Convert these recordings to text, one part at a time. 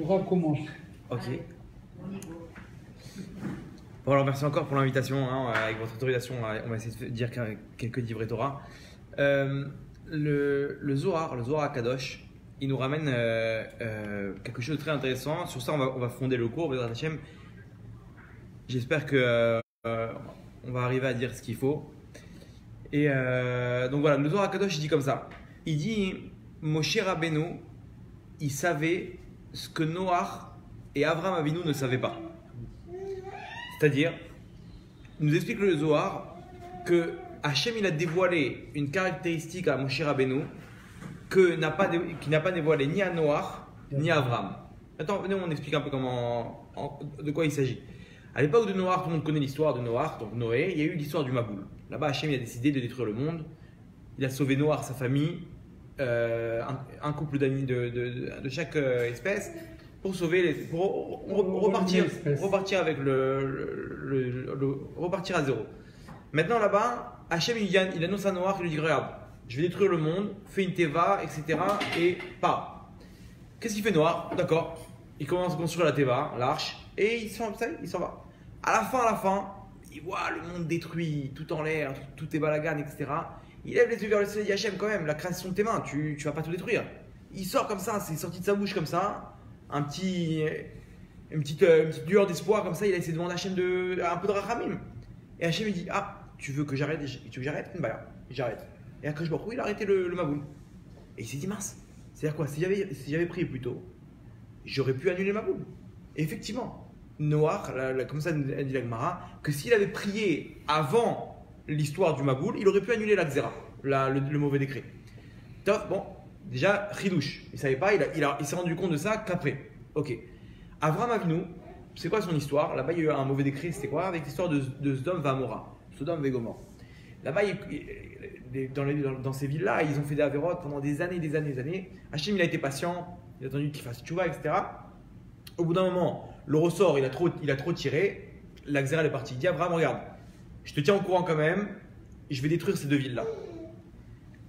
Torah commence. Ok. Bon alors merci encore pour l'invitation, hein, avec votre autorisation, on va essayer de dire quelques divrei Torah. Le Zohar Kadosh, il nous ramène quelque chose de très intéressant. Sur ça on va fonder le cours, Bezrat Hashem. J'espère que on va arriver à dire ce qu'il faut. Et donc voilà, le Zohar Kadosh il dit comme ça. Il dit Moshe Rabbeinu, il savait ce que Noach et Avraham Avinu ne savaient pas. C'est-à-dire, il nous explique le Zohar que Hachem il a dévoilé une caractéristique à Moshe Rabbeinu qu'il n'a pas dévoilé ni à Noach ni à Avraham. Attends, venez, on explique un peu de quoi il s'agit. À l'époque de Noach, tout le monde connaît l'histoire de Noach, donc Noé, il y a eu l'histoire du Maboul. Là-bas, Hachem il a décidé de détruire le monde. Il a sauvé Noach, sa famille, un couple d'amis de chaque espèce, pour repartir avec repartir à zéro. Maintenant là-bas, Hachem il annonce à Noach, il lui dit regarde, je vais détruire le monde, fais une teva, etc. et pas. Qu'est-ce qu'il fait Noach? D'accord, il commence à construire la teva, l'arche, et il s'en va. À la fin, il voit le monde détruit, tout en l'air, tout est balagan, etc. Il lève les yeux vers le ciel et dit Hachem, quand même, la création de tes mains, tu vas pas tout détruire. Il sort comme ça, c'est sorti de sa bouche comme ça, une petite lueur d'espoir comme ça, il a essayé de demander à Hachem un peu de rachamim. Et Hachem il dit ah, tu veux que j'arrête? Bah là, j'arrête. Et Akadosh Baruch Hu, il a arrêté le Maboul. Et il s'est dit mince, c'est-à-dire quoi? Si j'avais prié plus tôt, j'aurais pu annuler le Maboul. Et effectivement, Noach, comme ça dit la Gemara, que s'il avait prié avant l'histoire du Maboul, il aurait pu annuler la Xéra, le mauvais décret. Top, bon, déjà, Chidouche, il ne savait pas, il s'est rendu compte de ça qu'après. Ok. Avraham Avinu, c'est quoi son histoire? Là-bas, il y a eu un mauvais décret, c'était quoi? Avec l'histoire de Sodome Vamora, Sodome et Gomorrhe. Là-bas, dans ces villes-là, ils ont fait des avérotes pendant des années. Hachem, il a été patient, il a attendu qu'il fasse tchouva, etc. Au bout d'un moment, le ressort, il a trop tiré, la Xéra est partie. Il dit Abraham, regarde, je te tiens au courant quand même, je vais détruire ces deux villes-là.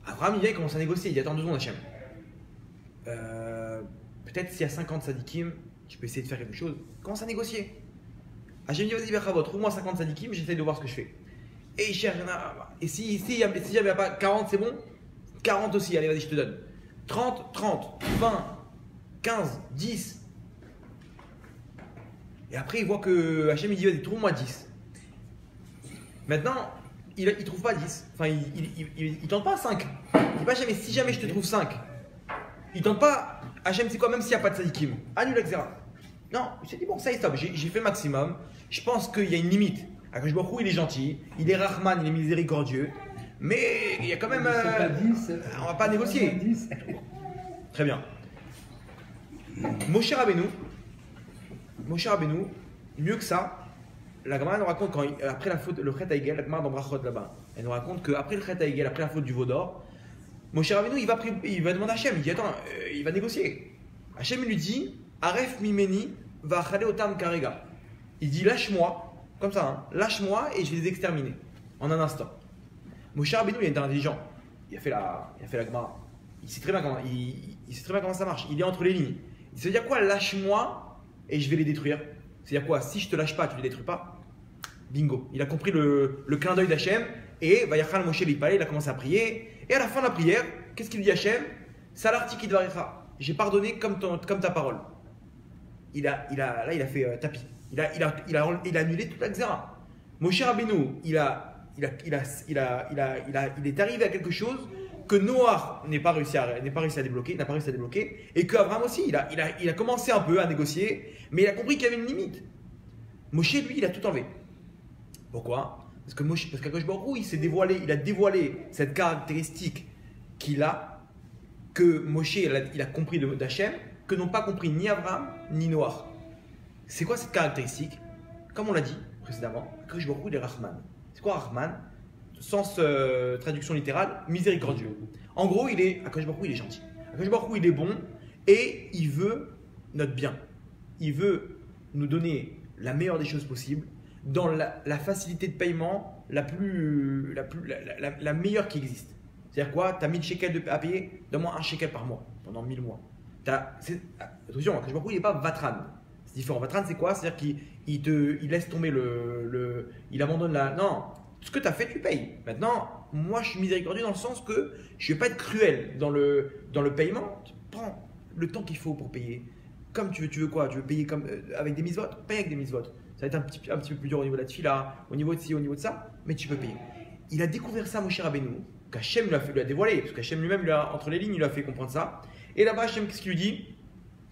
Abraham, il vient, il commence à négocier, il dit attends 2 secondes, Hachem. Peut-être s'il y a 50 sadikim, je peux essayer de faire quelque chose. Commence à négocier. Hachem dit vas-y, Berchavot, trouve-moi 50 sadikim, j'essaie de voir ce que je fais. Et il cherche, et si j'avais pas 40, c'est bon? 40 aussi, allez, vas-y, je te donne. 30, 20, 15, 10. Et après, il voit que Hachem il dit vas-y, trouve-moi 10. Maintenant, il ne trouve pas 10. Enfin, il tente pas 5. Il dit pas jamais, si jamais je te trouve 5. Il tente pas, Hachem, c'est quoi, même s'il n'y a pas de sadikim, annule etc. Non, il s'est dit bon, ça y est, stop, j'ai fait maximum. Je pense qu'il y a une limite. Akadosh Baruch Hu, il est gentil, il est Rahman, il est miséricordieux. Mais il y a quand même. On va pas négocier. Très bien. Moshe Rabbeinu, mieux que ça, la Gemara nous raconte après la faute, le Chet Haigel, la Gemara dans Brachot là-bas, elle nous raconte qu'après le Chet Haigel, après la faute du veau d'or, Moshe Rabbeinu il va demander à Hachem, il dit attends, il va négocier. Hachem il lui dit Aref mimeni va chale otam karega. Il dit lâche-moi, comme ça, hein, lâche-moi et je vais les exterminer en un instant. Moshe Rabbeinu il est intelligent, il a fait la Gemara, il sait très bien comment ça marche, il est entre les lignes. Il se dit quoi lâche-moi et je vais les détruire. C'est-à-dire quoi? Si je te lâche pas, tu les détruis pas. Bingo. Il a compris le clin d'œil d'Hachem et Vayachal Moshe Lipale, il a commencé à prier. Et à la fin de la prière, qu'est-ce qu'il dit Hachem? Salartiki dvarecha. J'ai pardonné comme ta parole. Là, il a fait tapis. Il a annulé toute la Xéra. Moshe Rabbeinu, il est arrivé à quelque chose que Noach n'a pas réussi à débloquer, et qu'Abraham aussi, il a commencé un peu à négocier, mais il a compris qu'il y avait une limite. Moshe, lui, il a tout enlevé. Pourquoi? Parce qu'Akadosh Baruch Hu, il a dévoilé cette caractéristique qu'il a, que Moshe, il a compris d'Hachem, que n'ont pas compris ni Abraham, ni Noach. C'est quoi cette caractéristique? Comme on l'a dit précédemment, Akadosh Baruch Hu, il est Rahman. C'est quoi Rahman? Sens traduction littérale, miséricordieux. En gros, Akadosh Baruch Hu, il est gentil. Akadosh Baruch Hu, il est bon et il veut notre bien. Il veut nous donner la meilleure des choses possibles dans la facilité de paiement la meilleure qui existe. C'est-à-dire quoi? Tu as 1000 shekels à payer, donne-moi 1 shekel par mois pendant 1000 mois. Attention, Akadosh Baruch Hu, il n'est pas Vatran. C'est différent. Vatran, c'est quoi? C'est-à-dire qu'il laisse tomber il abandonne la. Non, ce que tu as fait, tu payes. Maintenant, moi, je suis miséricordieux dans le sens que je ne vais pas être cruel dans le paiement. Tu prends le temps qu'il faut pour payer. Comme tu veux quoi? Tu veux payer avec des mises-votes? Paye avec des mises-votes. Ça va être un petit peu plus dur au niveau de la tefila, au niveau de ci, au niveau de ça, mais tu peux payer. Il a découvert ça, Moshe Rabbeinu, qu'Hachem lui a dévoilé, parce qu'Hachem lui-même, entre les lignes, il lui a fait comprendre ça. Et là-bas, Hachem, qu'est-ce qu'il lui dit?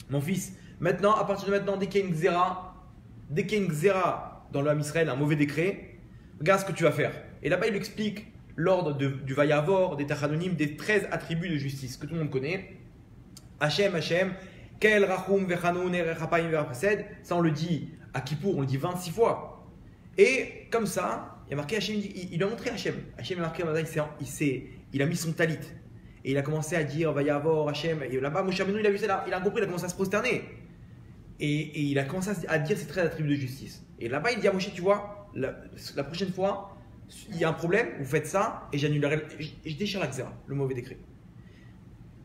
Mon fils, maintenant, à partir de maintenant, dès qu'il y a une xéra dans le Ham Israël, un mauvais décret, regarde ce que tu vas faire. Et là-bas, il lui explique l'ordre du Vayavor, des Tachanonim, des 13 attributs de justice que tout le monde connaît. Hachem, Kel Rachum Vechanoun Erechapayim Verapesed, ça on le dit à Kippour, on le dit 26 fois. Et comme ça, il a marqué Hachem, il a montré Hachem. Hachem a marqué, il a mis son talit. Et il a commencé à dire Vayavor, Hachem. Et là-bas, Moshe Rabbeinu, il a vu ça, il a compris, il a commencé à se prosterner. Et il a commencé à dire ces 13 attributs de justice. Et là-bas, il dit à Moshe, tu vois, la prochaine fois, il y a un problème, vous faites ça, et j'annulerai, je déchire la xéra, le mauvais décret.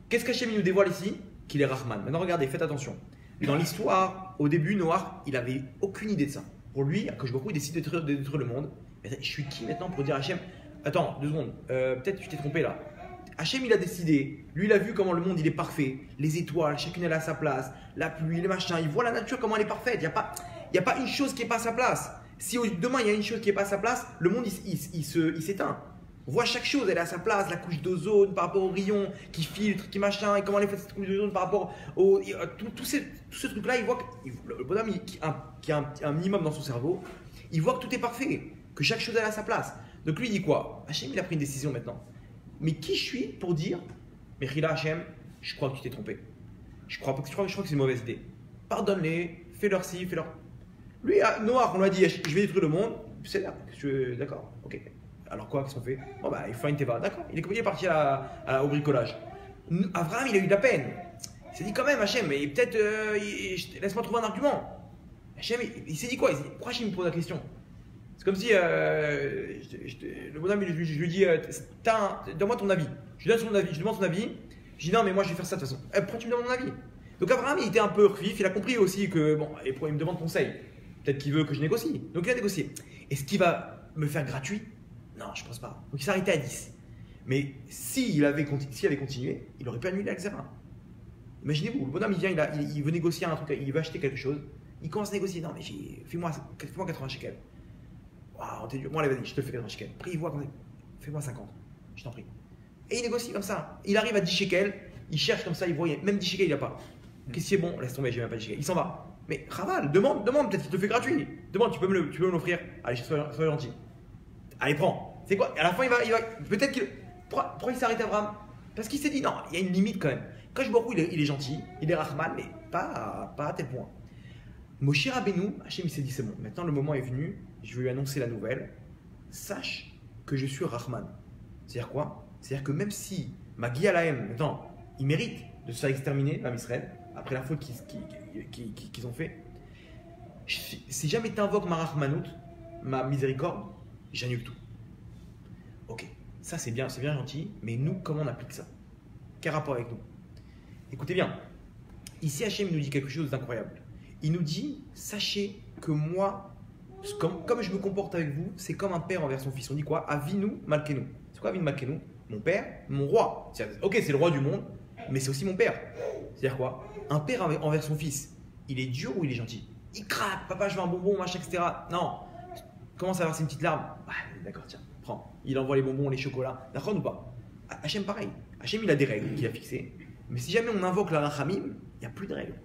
Qu'est-ce qu'Hachem nous dévoile ici? Qu'il est Rahman. Maintenant, regardez, faites attention. Dans l'histoire, au début, Noah, il n'avait aucune idée de ça. Pour lui, Akadosh Baruch Hu, il décide de détruire le monde. Je suis qui maintenant pour dire à Hachem, attends, 2 secondes, peut-être que tu t'es trompé là. Hachem, il a décidé, lui, il a vu comment le monde il est parfait, les étoiles, chacune elle a sa place, la pluie, les machins, il voit la nature comment elle est parfaite. Il n'y a pas une chose qui n'est pas à sa place. Si demain il y a une chose qui n'est pas à sa place, le monde il s'éteint. On voit chaque chose, elle est à sa place, la couche d'ozone par rapport aux rayons qui filtrent, qui machin, et comment elle est faite cette couche d'ozone par rapport au. Tout ce truc-là, il voit que le bonhomme qui a un minimum dans son cerveau, il voit que tout est parfait, que chaque chose elle est à sa place. Donc lui il dit quoi? Hachem il a pris une décision maintenant. Mais qui je suis pour dire, mais Rila Hachem, je crois que tu t'es trompé. Je crois que c'est une mauvaise idée. Pardonne-les, fais-leur ci, fais-leur. Lui, Noah, on lui a dit, je vais détruire le monde, c'est là, d'accord, ok. Alors quoi, qu'est-ce qu'on fait? Bon bah, il faut une teva, d'accord. Il est parti au bricolage. Abraham, il a eu de la peine. Il s'est dit quand même, Hachem, mais peut-être, laisse-moi trouver un argument. Hachem, il s'est dit quoi? Pourquoi Hachem me pose la question? C'est comme si le bonhomme, je lui dis, donne-moi ton avis. Je lui demande son avis. Je dis non, mais moi je vais faire ça de toute façon. Pourquoi tu me demandes mon avis? Donc Abraham, il était un peu vif, il a compris aussi que, bon, il me demande conseil. Peut-être qu'il veut que je négocie. Donc il a négocié. Est-ce qu'il va me faire gratuit? Non, je ne pense pas. Donc il s'est arrêté à 10. Mais s'il avait continué, il aurait pu annuler la xéra. Imaginez-vous, le bonhomme il vient, il veut négocier un truc, il veut acheter quelque chose. Il commence à négocier. Non, mais fais-moi 80 shekels. Waouh, t'es dur. Bon, allez, vas-y, je te fais 80 shekels. Après, il voit comme ça. Fais-moi 50. Je t'en prie. Et il négocie comme ça. Il arrive à 10 shekels. Il cherche comme ça, il voit. Même 10 shekels, il n'a pas. Qu'est-ce qui est bon? Laisse tomber, j'ai même pas 10 shekels. Il s'en va. Mais Raval, demande, peut-être qu'il te fait gratuit. Demande, tu peux me l'offrir. Allez, sois gentil. Allez, prends. C'est quoi? À la fin, il va peut-être qu'il. Pourquoi il s'arrête Abraham? Parce qu'il s'est dit, non, il y a une limite quand même. Quand je vois il est gentil, il est Rahman, mais pas à tel point. Moshe Rabbeinu, Hachem, il s'est dit, c'est bon, maintenant le moment est venu, je vais lui annoncer la nouvelle. Sache que je suis Rahman. C'est-à-dire quoi? C'est-à-dire que même si Magi Alahem, maintenant, il mérite de se faire exterminer, l'âme Israël, après la faute qu'ils ont fait, si jamais tu invoques ma Rahmanout, ma miséricorde, j'annule tout. Ok, ça c'est bien gentil, mais nous, comment on applique ça? Quel rapport avec nous? Écoutez bien, ici Hachem nous dit quelque chose d'incroyable. Il nous dit, sachez que moi, comme je me comporte avec vous, c'est comme un père envers son fils. On dit quoi? Avinu Malkenu. C'est quoi Avinu Malkenu? Mon père, mon roi. Ok, c'est le roi du monde, mais c'est aussi mon père. C'est-à-dire quoi? Un père envers son fils, il est dur ou il est gentil? Il craque, papa, je veux un bonbon, machin, etc. Non, commence à verser une petite larme. Ah, d'accord, tiens, prends. Il envoie les bonbons, les chocolats. D'accord ou pas? Hachem, pareil. Hachem, il a des règles qu'il a fixées. Mais si jamais on invoque la Rachamim, il n'y a plus de règles.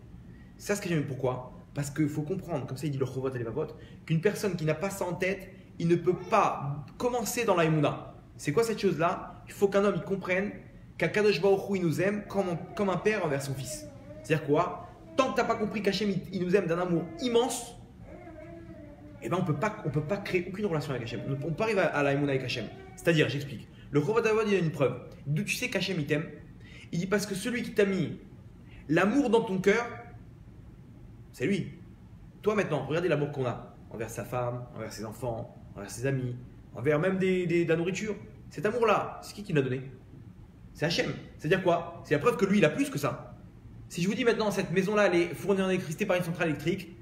Ça, ce que j'aime. Pourquoi? Parce qu'il faut comprendre, comme ça il dit le Chovot et les Vavot, qu'une personne qui n'a pas ça en tête, il ne peut pas commencer dans la Emouna. C'est quoi cette chose-là? Il faut qu'un homme il comprenne qu'Akadosh Baruch Hu il nous aime comme un père envers son fils. C'est-à-dire quoi? Tant que tu n'as pas compris qu'Hachem il nous aime d'un amour immense, eh ben on peut pas créer aucune relation avec Hachem. On ne peut pas arriver à la Emouna avec Hachem. C'est-à-dire, j'explique. Le Chovot il a une preuve. D'où tu sais qu'Hachem il t'aime? Il dit parce que celui qui t'a mis l'amour dans ton cœur, c'est lui. Toi maintenant, regardez l'amour qu'on a envers sa femme, envers ses enfants, envers ses amis, envers même de la nourriture. Cet amour-là, c'est qui l'a donné? C'est Hachem. C'est-à-dire quoi? C'est la preuve que lui, il a plus que ça. Si je vous dis maintenant, cette maison-là, elle est fournie en électricité par une centrale électrique,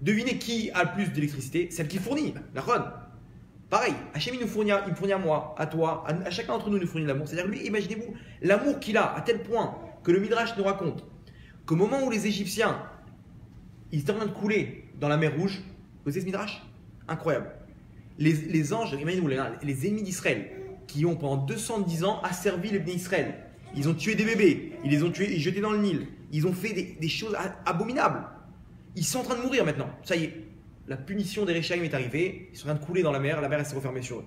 devinez qui a le plus d'électricité? Celle qui fournit, la Ron. Pareil, Hachem il me fournit à moi, à toi, à chacun d'entre nous, il nous fournit de l'amour. C'est-à-dire lui, imaginez-vous l'amour qu'il a à tel point que le Midrash nous raconte qu'au moment où les Égyptiens ils étaient en train de couler dans la mer Rouge, vous savez ce Midrash? Incroyable. Les anges, imaginez-vous les ennemis d'Israël qui ont pendant 210 ans asservi les bénis Israël. Ils ont tué des bébés, ils les ont tués et jetés dans le Nil. Ils ont fait des choses abominables. Ils sont en train de mourir maintenant. Ça y est, la punition des Réchaïm est arrivée. Ils sont en train de couler dans la mer elle s'est refermée sur eux.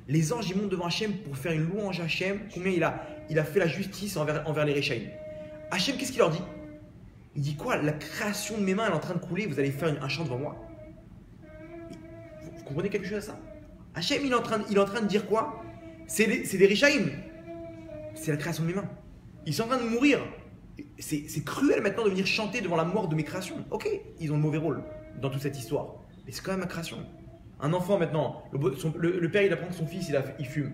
Les anges, ils montent devant Hachem pour faire une louange à Hachem. Combien il a fait la justice envers les Réchaïm. Hachem, qu'est-ce qu'il leur dit? Il dit quoi? La création de mes mains, elle est en train de couler, vous allez faire un chant devant moi. Vous comprenez quelque chose à ça? Hachem, il est en train de dire quoi? C'est des Réchaïm. C'est la création de mes mains. Ils sont en train de mourir. C'est cruel maintenant de venir chanter devant la mort de mes créations. Ok, ils ont le mauvais rôle dans toute cette histoire. Mais c'est quand même ma création. Un enfant maintenant, le père il apprend que son fils il fume.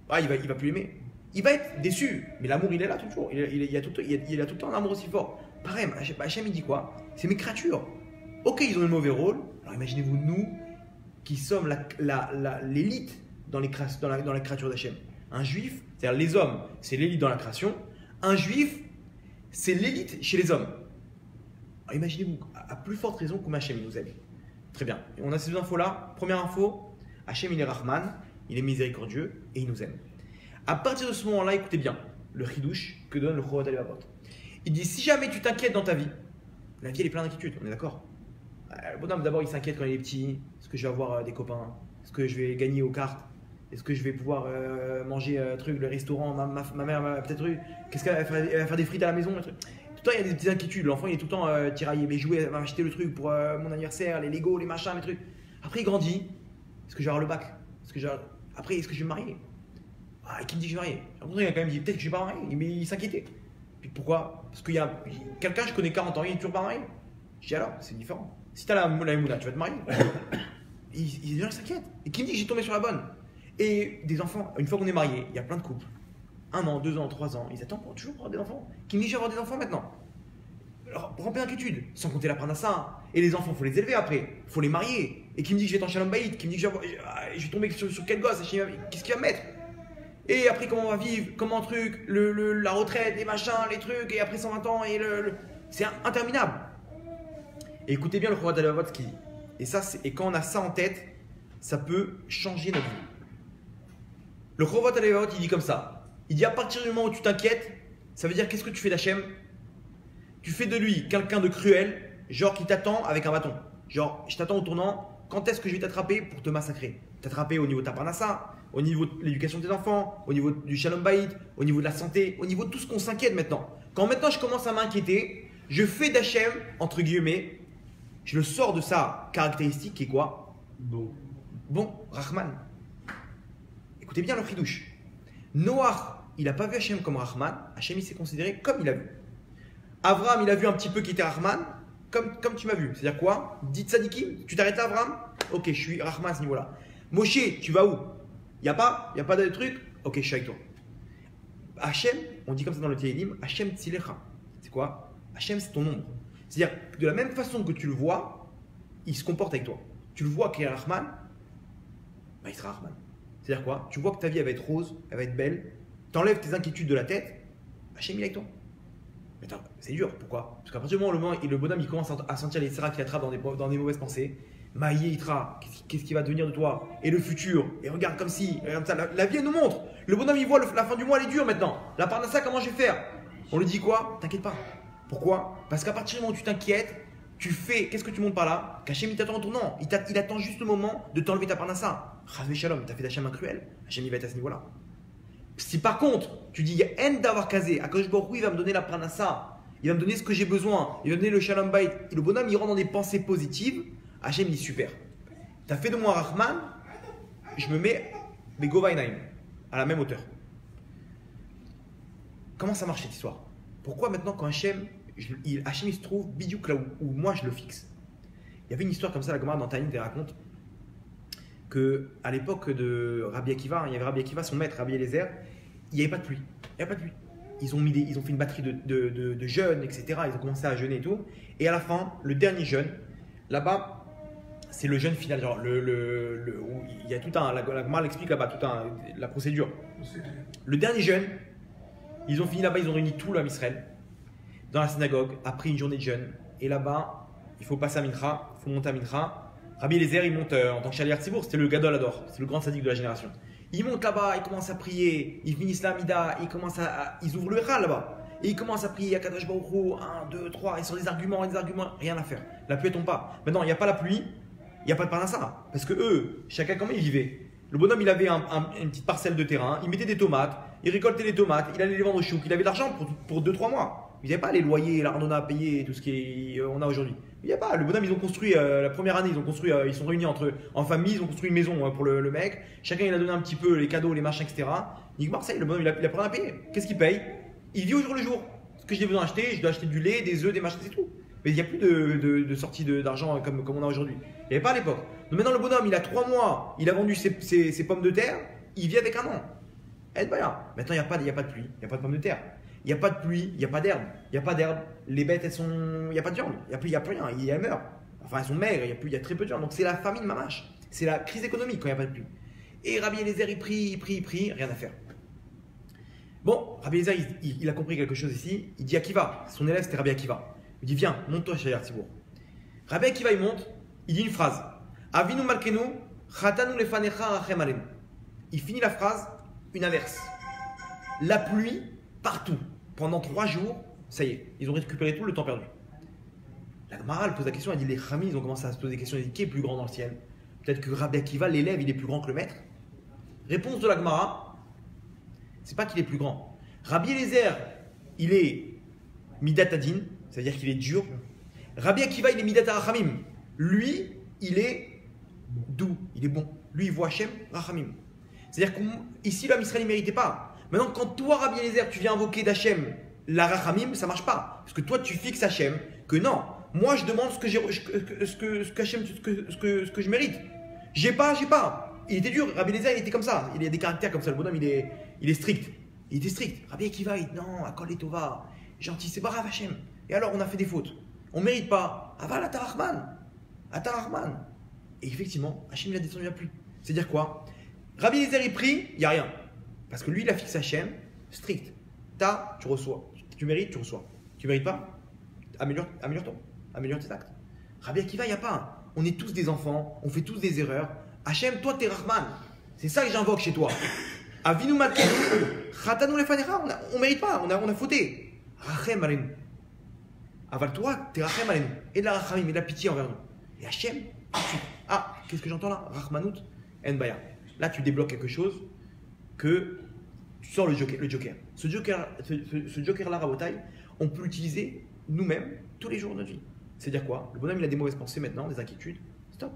Ah, il va plus l'aimer. Il va être déçu. Mais l'amour il est là toujours. Il a tout le temps un amour aussi fort. Pareil, Hachem il dit quoi? C'est mes créatures. Ok, ils ont le mauvais rôle. Alors imaginez-vous nous qui sommes l'élite dans les créatures d'Hachem. Un juif, c'est-à-dire les hommes, c'est l'élite dans la création. Un juif, c'est l'élite chez les hommes. Alors imaginez-vous, à plus forte raison, combien Hachem nous aime. Très bien. Et on a ces deux infos-là. Première info, Hachem il est Rahman, il est miséricordieux et il nous aime. À partir de ce moment-là, écoutez bien le chidouche que donne le Chovat Alevavot. Il dit si jamais tu t'inquiètes dans ta vie, la vie elle est pleine d'inquiétudes, on est d'accord? Le bonhomme d'abord il s'inquiète quand il est petit. Est-ce que je vais avoir des copains? Est-ce que je vais gagner aux cartes? Est-ce que je vais pouvoir manger le restaurant? Ma mère m'a peut-être eu. Qu'est-ce qu'elle va faire? Elle va faire des frites à la maison, le truc. Tout le temps il y a des petites inquiétudes. L'enfant il est tout le temps tiraillé. Mes jouets, elle va m'acheter le truc pour mon anniversaire, les Lego, les machins, les trucs. Après il grandit. Est-ce que je vais avoir le bac? Après est-ce que je vais me marier? Ah, qui me dit que je vais me marier? J'ai l'impression qu'il a quand même dit peut-être que je vais pas me marier, mais il s'inquiétait. Puis pourquoi? Parce qu'il y a quelqu'un, je connais 40 ans, il est toujours pas marié. Je dis alors, c'est différent. Si tu as la Mouna, tu vas te marier. Les gens s'inquiètent. Et qui me dit que j'ai tombé sur la bonne? Et des enfants, une fois qu'on est marié, il y a plein de couples. 1 an, 2 ans, 3 ans, ils attendent toujours pour avoir des enfants. Qui me dit que je vais avoir des enfants maintenant? Alors, rempli d'inquiétude, sans compter la pranassa. Et les enfants, il faut les élever après, il faut les marier. Et qui me dit que je vais être en shalom baït, qui me dit que je vais tomber sur quel gosse, qu'est-ce qu'il va me mettre? Et après, comment on va vivre, comment truc, la retraite, les machins, les trucs, et après 120 ans, et c'est interminable. Et écoutez bien le Chovat Alevavot ce qu'il dit. Et quand on a ça en tête, ça peut changer notre vie. Le Chovat Alevavot, il dit comme ça. Il dit à partir du moment où tu t'inquiètes, ça veut dire qu'est-ce que tu fais d'Hachem? Tu fais de lui quelqu'un de cruel, genre qui t'attend avec un bâton. Genre, je t'attends au tournant, quand est-ce que je vais t'attraper pour te massacrer? T'attraper au niveau de ta parnassa, au niveau de l'éducation de tes enfants, au niveau du shalom bayit, au niveau de la santé, au niveau de tout ce qu'on s'inquiète maintenant. Quand maintenant je commence à m'inquiéter, je fais d'Hachem, entre guillemets, je le sors de sa caractéristique qui est quoi? Bon, Rahman. Écoutez bien le chidouche. Noach, il n'a pas vu Hachem comme Rahman, Hachem il s'est considéré comme il a vu. Abraham, il a vu un petit peu qui était Rahman, comme tu m'as vu. C'est-à-dire quoi? Dit Tzadikim, tu t'arrêtes là, Abraham? Ok, je suis Rahman à ce niveau-là. Moshe, tu vas où? Il n'y a pas de truc? Ok, je suis avec toi. Hachem, on dit comme ça dans le Télim, Hachem Tzilecha. C'est quoi? Hachem, c'est ton ombre. C'est-à-dire, de la même façon que tu le vois, il se comporte avec toi. Tu le vois qu'il est Rahman, bah, il sera Rahman. C'est-à-dire quoi? Tu vois que ta vie elle va être rose, elle va être belle, t'enlèves tes inquiétudes de la tête, Hachem il est avec toi. Mais attends, c'est dur, pourquoi? Parce qu'à partir du moment où le bonhomme il commence à sentir les serras qui l'attrapent dans des mauvaises pensées, Maïe Itra, qu'est-ce qui va devenir de toi? Et le futur? Et regarde comme si, regarde ça, la vie elle nous montre. Le bonhomme il voit la fin du mois elle est dure maintenant. La parnassa, comment je vais faire? On lui dit quoi? T'inquiète pas. Pourquoi? Parce qu'à partir du moment où tu t'inquiètes, tu fais, qu'est-ce que tu montes par là? Qu'Hachem il t'attend en tournant. Il attend juste le moment de t'enlever ta parnassa. Chazvé Shalom, t'as fait d'Hachem un cruel. Hachem il va être à ce niveau-là. Si par contre, tu dis, il y a haine d'avoir casé, Akadosh Baruch Hu, il va me donner la parnassa, il va me donner ce que j'ai besoin, il va me donner le Shalom Bayit, et le bonhomme il rentre dans des pensées positives, Hachem il dit super. Tu as fait de moi Rahman, je me mets Begovainaim, à la même hauteur. Comment ça marche cette histoire? Pourquoi maintenant quand Hachem il se trouve bidiouk là où moi je le fixe? Il y avait une histoire comme ça, la Gemara dans Taïm raconte qu'à l'époque de Rabbi Akiva, il y avait Rabbi Akiva, son maître, Rabbi Eliezer, il n'y avait pas de pluie. Il n'y avait pas de pluie. ils ont fait une batterie de jeûnes, etc. Ils ont commencé à jeûner et tout. Et à la fin, le dernier jeûne, là-bas, c'est le jeûne final. Genre, où il y a tout un. La Gemara l'explique là-bas, la procédure. Le dernier jeûne, ils ont fini là-bas, ils ont réuni tout l'homme Israël dans la synagogue, après une journée de jeûne. Et là-bas, il faut passer à Mincha, il faut monter à Mincha. Rabbi Eliezer, il monte en tant que Shaliach Tzibour, c'était le Gadol Ador, c'est le grand sadique de la génération. Ils montent là-bas, ils commencent à prier, ils finissent la Mida, ils ouvrent le Echal là-bas. Et ils commencent à prier, à Kadosh Baruch Hu, 1, 2, 3, ils sont des arguments, rien à faire. La pluie ne tombe pas. Maintenant, il n'y a pas la pluie, il n'y a pas de Parnassa. Parce que eux, chacun comment ils vivaient. Le bonhomme, il avait une petite parcelle de terrain, il mettait des tomates, il récoltait les tomates, il allait les vendre au chouk, il avait de l'argent pour 2-3 mois. Il n'y avait pas les loyers, l'arnona à payer, tout ce qu'on a aujourd'hui. Il n'y a pas. Le bonhomme, ils ont construit, la première année, ils sont réunis en famille, ils ont construit une maison pour le mec. Chacun, il a donné un petit peu les cadeaux, les machins, etc. Nick Marseille, le bonhomme, il a plus rien à payer. Qu'est-ce qu'il paye? Il vit au jour le jour. Ce que j'ai besoin d'acheter, je dois acheter du lait, des œufs, des machins, c'est tout. Mais il n'y a plus de sortie d'argent comme on a aujourd'hui. Il n'y avait pas à l'époque. Donc maintenant, le bonhomme, il a 3 mois, il a vendu ses pommes de terre, il vit avec un an. Maintenant, il n'y a pas de pluie, il n'y a pas de pommes de terre. Il n'y a pas de pluie, il n'y a pas d'herbe. Il n'y a pas d'herbe. Les bêtes, il n'y a pas de viande. Il n'y a plus rien. Elles meurent. Enfin, elles sont maigres. Il y a très peu de viande. Donc, c'est la famine mamache. C'est la crise économique quand il n'y a pas de pluie. Et Rabbi Eliezer, il prie. Rien à faire. Bon, Rabbi Eliezer, il a compris quelque chose ici. Il dit Akiva. Son élève, c'était Rabbi Akiva. Il dit viens, monte-toi chez Tzibour. Rabbi Akiva, il monte. Il dit une phrase. Avinu malkenu, chatanu lefanecha rachem alenu. Il finit la phrase, une inverse. La pluie partout. Pendant 3 jours, ça y est, ils ont récupéré tout le temps perdu. La Gemara, elle pose la question, elle dit les Chamis, ils ont commencé à se poser des questions, ils disent qui est plus grand dans le ciel? Peut-être que Rabbi Akiva, l'élève, il est plus grand que le maître. Réponse de la Gemara, c'est pas qu'il est plus grand. Rabbi Eliezer, il est Midat Adin, c'est-à-dire qu'il est dur. Rabbi Akiva, il est Midat Rachamim. Lui, il est doux, il est bon. Lui, il voit Hachem, Rachamim. C'est-à-dire qu'ici, l'homme Israël ne méritait pas. Maintenant, quand toi, Rabbi Eliezer, tu viens invoquer d'Hachem la Rachamim, ça ne marche pas. Parce que toi, tu fixes Hachem que non, moi, je demande ce que je mérite. J'ai pas. Il était dur. Rabbi Eliezer, il était comme ça. Il a des caractères comme ça. Le bonhomme, il est strict. Il était strict. Rabbi Akiva, non, Akol et Tova, gentil, c'est brave Hachem. Et alors, on a fait des fautes. On ne mérite pas. Aval Atarachman. Et effectivement, Hachem, il a descendu la pluie. C'est-à-dire quoi? Rabbi Eliezer, il prie, il n'y a rien. Parce que lui, il a fixé Hachem, strict. Tu reçois. Tu mérites, tu reçois. Tu ne mérites pas, améliore-toi. Améliore tes actes. Rabbi Akiva, il n'y a pas. On est tous des enfants, on fait tous des erreurs. Hachem, toi, t'es Rahman. C'est ça que j'invoque chez toi. Avinu malkenu, chatanu lefanecha, on ne mérite pas, on a fauté. Rachem alenu. Aval toi, t'es Rachem alenu. Et de la rachamim, et de la pitié envers nous. Et Hachem, qu'est-ce que j'entends là? Rachmanout, en baya. Là, tu débloques quelque chose que tu sors le joker. Ce joker-là, Rabotai, on peut l'utiliser nous-mêmes tous les jours de notre vie. C'est-à-dire quoi? Le bonhomme, il a des mauvaises pensées maintenant, des inquiétudes. Stop.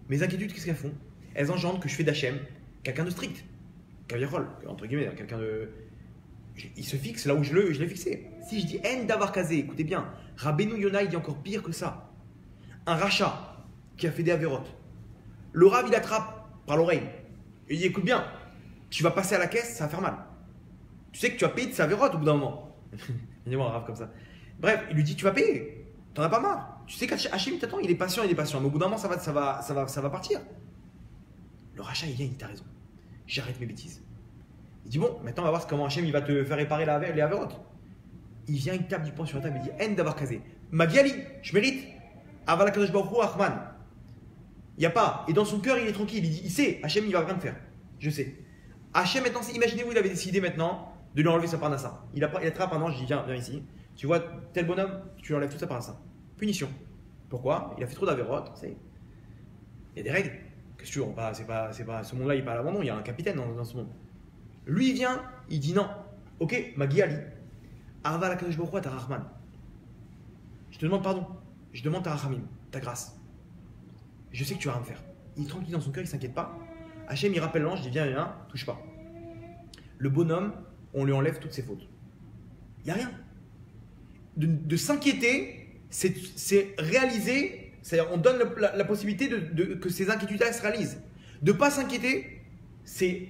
Mes inquiétudes, qu'est-ce qu'elles font? Elles engendrent que je fais d'Hachem quelqu'un de strict. Kaviarol, entre guillemets, quelqu'un de. Il se fixe là où je l'ai fixé. Si je dis En d'avoir casé, écoutez bien, Rabbeinu Yonah, il dit encore pire que ça. Un rachat qui a fait des avérotes. Le rab, il attrape par l'oreille. Il dit écoute bien, tu vas passer à la caisse, ça va faire mal. Tu sais que tu vas payer de sa avérote au bout d'un moment. Il y a un rab comme ça. Bref, il lui dit tu vas payer. T'en as pas marre. Tu sais qu'Hachem t'attend, il est patient. Mais au bout d'un moment, ça va partir. Le rachat, il vient, il dit t'as raison. J'arrête mes bêtises. Il dit bon, maintenant on va voir comment Hachem il va te faire réparer les avérotes. Il vient, il tape du poing sur la table, il dit En d'avoir casé. Magiali, je mérite. Avala Kadosh Baruch Hu Achman. Il n'y a pas. Et dans son cœur, il est tranquille. Il dit il sait, Hachem il va rien me faire. Je sais. Hachem maintenant, imaginez-vous, il avait décidé maintenant de lui enlever sa parnassa. Il attrape un ange, il dit viens ici. Tu vois tel bonhomme, tu lui enlèves toute sa parnassa. Punition. Pourquoi? Il a fait trop d'avérotes. Il y a des règles. Qu'est-ce que tu veux? C'est pas, ce monde-là, il n'est pas à l'abandon. Il y a un capitaine dans ce monde. Lui, il vient, il dit non. Ok, Magi Ali. Arva la Kadosh Baruch Hu, ta Rahman. Je te demande pardon. Je demande ta Rachamim, ta grâce. Je sais que tu vas rien me faire. Il est tranquille dans son cœur, il ne s'inquiète pas. Hachem, il rappelle l'ange, il dit viens, touche pas. Le bonhomme, on lui enlève toutes ses fautes. Il n'y a rien. De s'inquiéter, c'est réaliser, c'est-à-dire on donne la possibilité que ces inquiétudes-là se réalisent. De ne pas s'inquiéter, c'est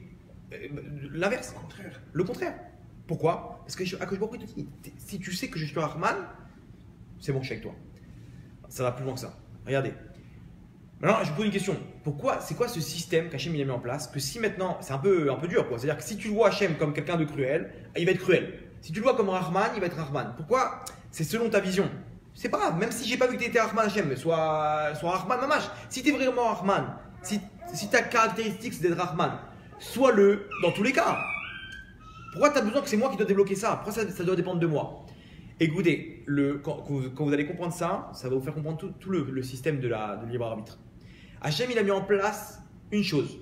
l'inverse. Le contraire. Pourquoi? Parce que Akadosh Baruch Hu te dit, si tu sais que je suis Rahman, c'est bon, je suis avec toi. Ça va plus loin que ça. Regardez. Maintenant, je vous pose une question. Pourquoi? C'est quoi ce système qu'Hachem il a mis en place? Que si maintenant, c'est un peu dur, quoi. C'est-à-dire que si tu le vois Hachem comme quelqu'un de cruel, il va être cruel. Si tu le vois comme Rahman, il va être Rahman. Pourquoi? C'est selon ta vision. C'est pas grave, même si j'ai pas vu que tu étais Rahman Hachem, sois Rahman Mamash. Si tu es vraiment Rahman, si ta caractéristique c'est d'être Rahman, sois-le dans tous les cas. Pourquoi tu as besoin que c'est moi qui dois débloquer ça? Pourquoi ça doit dépendre de moi? Écoutez, quand vous allez comprendre ça, ça va vous faire comprendre tout le système de libre arbitre. Hachem il a mis en place une chose,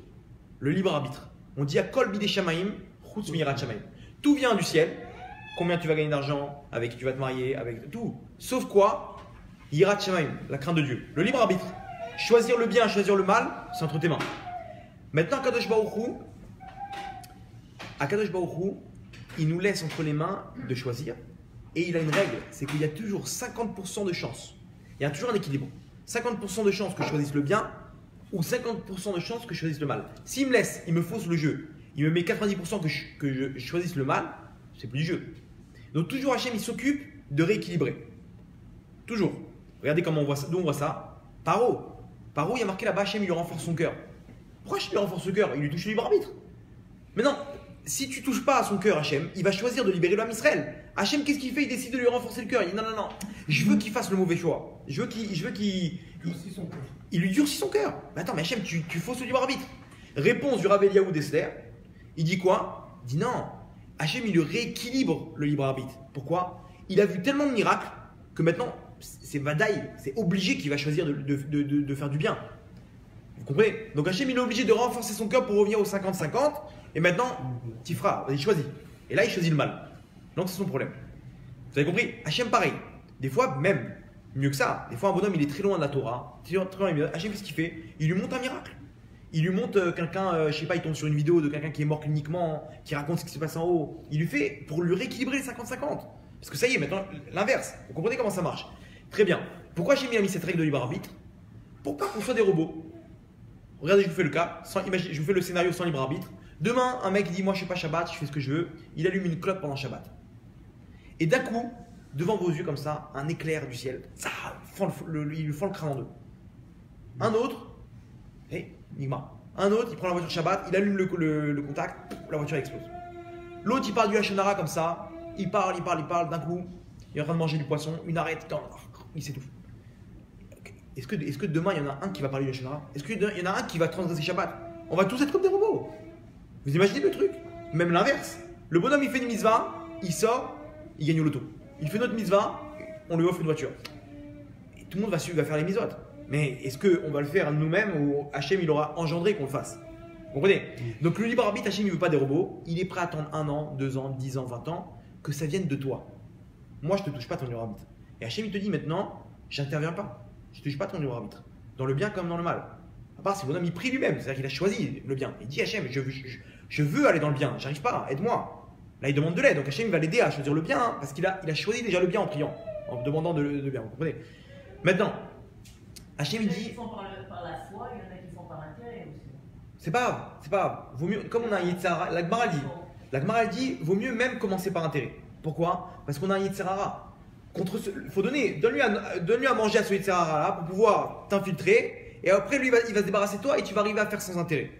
le libre arbitre. On dit à Kol Bidei Shamaim, Chutz Miyirat Shamaim. Tout vient du ciel. Combien tu vas gagner d'argent, avec qui tu vas te marier, avec tout. Sauf quoi? Yirat Shamaim, la crainte de Dieu. Le libre arbitre. Choisir le bien, choisir le mal, c'est entre tes mains. Maintenant, Akadosh Baruch Hu, il nous laisse entre les mains de choisir. Et il a une règle, c'est qu'il y a toujours 50% de chance. Il y a toujours un équilibre. 50% de chance que je choisisse le bien ou 50% de chance que je choisisse le mal. S'il me laisse, il me fausse le jeu, il me met 90% que je choisisse le mal, c'est plus du jeu. Donc toujours Hachem, il s'occupe de rééquilibrer. Toujours. Regardez comment on voit ça. D'où on voit ça? Paro, il y a marqué là-bas, Hachem, il lui renforce son cœur. Pourquoi Hachem lui renforce son cœur? Il lui touche le libre arbitre. Mais non, si tu touches pas à son cœur, Hachem, il va choisir de libérer l'homme Israël. Hachem, qu'est-ce qu'il fait? Il décide de lui renforcer le cœur. Il dit non, je veux qu'il fasse le mauvais choix. Je veux qu'il il lui durcit son cœur. Mais attends, mais Hachem, tu fausses le libre arbitre. Réponse du Rav Eliaou d'Esther. Il dit quoi? Il dit non. Hachem, il lui rééquilibre le libre arbitre. Pourquoi? Il a vu tellement de miracles que maintenant, c'est Vadaï, c'est obligé qu'il va choisir de faire du bien. Vous comprenez? Donc Hachem, il est obligé de renforcer son cœur pour revenir au 50-50. Et maintenant, tu feras, vas-y, choisis. Et là, il choisit le mal. Donc, c'est son problème. Vous avez compris? Hachem, pareil. Des fois, même, mieux que ça, des fois, un bonhomme, il est très loin de la Torah. Hachem, qu'est-ce qu'il fait? Il lui montre un miracle. Il lui montre quelqu'un, je sais pas, il tombe sur une vidéo de quelqu'un qui est mort cliniquement, qui raconte ce qui se passe en haut. Il lui fait pour lui rééquilibrer les 50-50. Parce que ça y est, maintenant, l'inverse. Vous comprenez comment ça marche? Très bien. Pourquoi Hachem a mis cette règle de libre arbitre? Pour pas qu'on soit des robots. Regardez, je vous fais le cas. Je vous fais le scénario sans libre arbitre. Demain, un mec dit moi je suis pas Shabbat, je fais ce que je veux. Il allume une clope pendant Shabbat. Et d'un coup, devant vos yeux comme ça, un éclair du ciel, ça, il lui fend le crâne en deux. Un autre, Nigma. Un autre, il prend la voiture Shabbat, il allume le contact, la voiture explose. L'autre, il parle du Hachonara comme ça, il parle, d'un coup, il est en train de manger du poisson, une arrête, il s'étouffe. Est-ce que demain, il y en a un qui va parler du Hachonara? Est-ce qu'il y en a un qui va transgresser Shabbat? On va tous être comme des robots. Vous imaginez le truc? Même l'inverse. Le bonhomme, il fait une mitzvah, il sort, il gagne au loto. Il fait notre mitzvah, on lui offre une voiture. Et tout le monde va faire les mitzvot. Mais est-ce qu'on va le faire nous-mêmes ou Hachem, il aura engendré qu'on le fasse? Vous comprenez? Donc le libre arbitre, Hachem, il ne veut pas des robots. Il est prêt à attendre 1 an, 2 ans, 10 ans, 20 ans, que ça vienne de toi. Moi, je ne te touche pas ton libre arbitre. Et Hachem, il te dit maintenant, j'interviens pas. Je ne touche pas ton libre arbitre. Dans le bien comme dans le mal. À part si le bonhomme, il prie lui-même. C'est-à-dire qu'il a choisi le bien. Il dit Hachem, je veux aller dans le bien, j'arrive pas, aide-moi. Là, il demande de l'aide, donc Hachem va l'aider à choisir le bien, parce qu'il a choisi déjà le bien en priant, en demandant de bien, vous comprenez? Maintenant, Hachem il dit. Il y en a qui font par la foi, il y en a qui font par intérêt aussi. C'est pas grave, vaut mieux, comme on a un Yetzirah, la Gemara dit, vaut mieux même commencer par intérêt. Pourquoi? Parce qu'on a un Yetzirah. Donne-lui à manger à ce Yetzirah là pour pouvoir t'infiltrer, et après lui il va se débarrasser de toi et tu vas arriver à faire sans intérêt.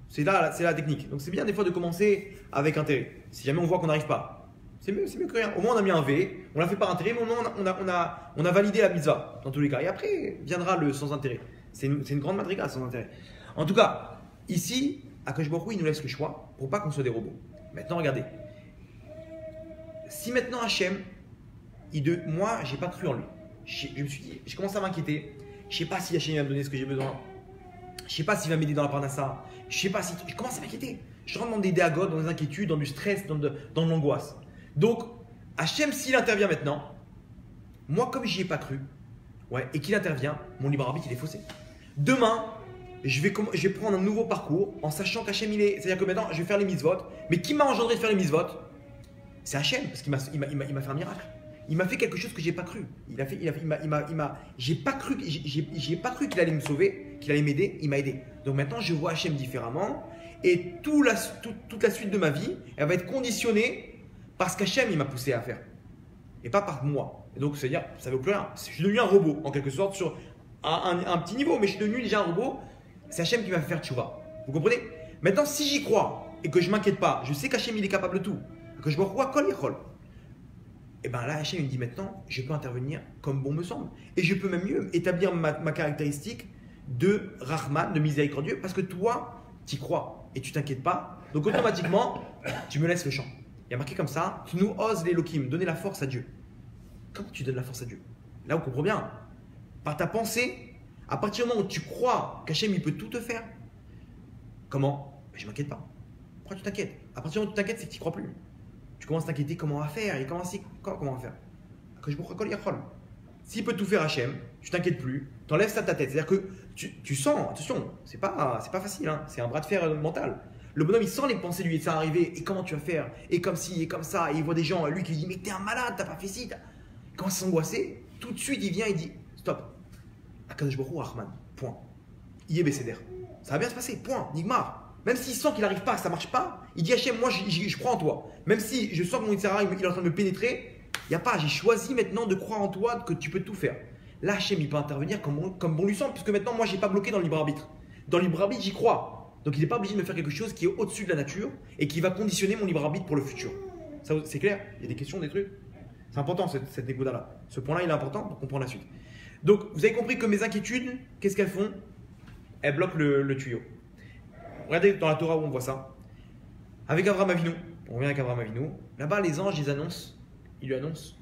C'est la technique. Donc c'est bien des fois de commencer avec intérêt. Si jamais on voit qu'on n'arrive pas, c'est mieux que rien. Au moins on a mis un V, on l'a fait par intérêt, mais au moins on a validé la mitzvah dans tous les cas. Et après viendra le sans intérêt. C'est une grande madriga sans intérêt. En tout cas, ici, Akadosh Baruch Hu, il nous laisse le choix pour pas qu'on soit des robots. Maintenant regardez. Si maintenant Hachem, moi j'ai pas cru en lui. Je me suis dit, j'ai commencé à m'inquiéter. Je sais pas si Hachem va me donner ce que j'ai besoin. Je sais pas s'il va m'aider dans la parnassa. Je sais pas si. Je commence à m'inquiéter. Je rentre dans des déagotes, dans des inquiétudes, dans du stress, dans de l'angoisse. Donc, Hachem, s'il intervient maintenant, moi, comme j'y ai pas cru, et qu'il intervient, mon libre arbitre, il est faussé. Demain, je vais prendre un nouveau parcours en sachant qu'Hachem, il est. C'est-à-dire que maintenant, je vais faire les mitzvot. Mais qui m'a engendré de faire les mitzvot? C'est Hachem, parce qu'il m'a fait un miracle. Il m'a fait quelque chose que j'ai pas cru. J'ai pas cru qu'il allait me sauver, qu'il allait m'aider. Il m'a aidé. Donc maintenant, je vois Hachem différemment. Et toute la suite de ma vie, elle va être conditionnée Parce qu'Hachem, il m'a poussé à faire. Et pas par moi. Et donc, c'est-à-dire, ça ne veut plus rien. Je suis devenu un robot, en quelque sorte, sur un petit niveau, mais je suis devenu déjà un robot. C'est Hachem qui va faire tchouva. Vous comprenez? Maintenant, si j'y crois et que je ne m'inquiète pas, je sais qu'Hachem, il est capable de tout, que je me crois kol yachol. Et bien là, Hachem, il me dit maintenant, je peux intervenir comme bon me semble. Et je peux même mieux établir ma caractéristique de Rahman, de miséricordieux, parce que toi, tu y crois et tu t'inquiètes pas. Donc automatiquement, tu me laisses le champ. Il y a marqué comme ça, tu nous oses l'Elohim, donner la force à Dieu. Comment tu donnes la force à Dieu? Là, on comprend bien. Par ta pensée, à partir du moment où tu crois qu'Hachem, il peut tout te faire, comment? Ben, je ne m'inquiète pas. Pourquoi tu t'inquiètes? À partir du moment où tu t'inquiètes, c'est que tu n'y crois plus. Tu commences à t'inquiéter comment on va faire, et comment on va faire. Que je me yachol. S'il peut tout faire Hachem, tu t'inquiètes plus, tu enlèves ça de ta tête. C'est-à-dire que tu sens, attention, c'est pas facile, hein, c'est un bras de fer mental. Le bonhomme, il sent les pensées lui, et ça arriver, et comment tu vas faire, et comme ci, et comme ça, et il voit des gens, lui qui lui dit, mais t'es un malade, t'as pas fait ci. Il commence à s'angoisser, tout de suite il vient, il dit, stop, Akadosh Baruch Hu Rahman, point. Yébécéder. Ça va bien se passer, point, Nigmar. Même s'il sent qu'il n'arrive pas, ça ne marche pas, il dit Hachem, moi je crois en toi. Même si je sens que mon Yitzhara, il est en train de me pénétrer, il n'y a pas, j'ai choisi maintenant de croire en toi, que tu peux tout faire. Là, Hachem, il peut intervenir comme bon lui semble, puisque maintenant, moi, je n'ai pas bloqué dans le libre arbitre. Dans le libre arbitre, j'y crois. Donc, il n'est pas obligé de me faire quelque chose qui est au-dessus de la nature et qui va conditionner mon libre arbitre pour le futur. Ça, c'est clair? Il y a des questions, des trucs? C'est important, cette écoute-là. Ce point-là, il est important pour comprendre la suite. Donc, vous avez compris que mes inquiétudes, qu'est-ce qu'elles font? Elles bloquent le tuyau. Regardez dans la Torah où on voit ça. Avec Abraham Avinu, on revient avec Abraham Avinu. Là-bas, les anges, ils lui annoncent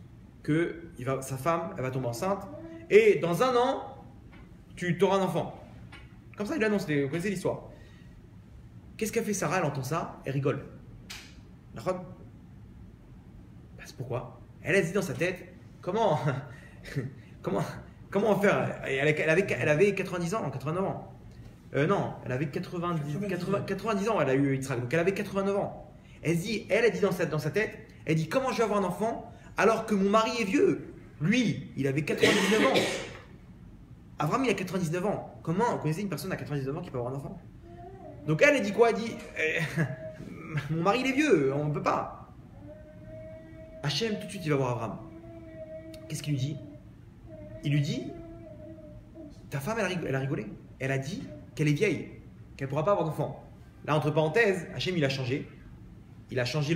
que sa femme, elle va tomber enceinte. Et dans 1 an, tu auras un enfant. Comme ça, il annonce, vous connaissez l'histoire. Qu'est-ce qu'a fait Sarah? Elle entend ça, elle rigole. D'accord? C'est pourquoi? Elle a dit dans sa tête, comment faire? Elle avait 90 ans, 89 ans. Non, elle avait 90 ans, elle a eu Yitzhak, donc elle avait 89 ans. Elle a dit dans sa tête, elle dit comment je vais avoir un enfant alors que mon mari est vieux? Lui, il avait 99 ans. Abraham, il a 99 ans. Comment vous connaissez une personne à 99 ans qui peut avoir un enfant? Donc elle dit quoi? Elle dit mon mari il est vieux, on ne peut pas. Hachem, tout de suite, il va voir Abraham. Qu'est-ce qu'il lui dit? Il lui dit ta femme, elle a rigolé. Elle a dit qu'elle est vieille, qu'elle ne pourra pas avoir d'enfant. Là, entre parenthèses, Hachem, il a changé. Il a changé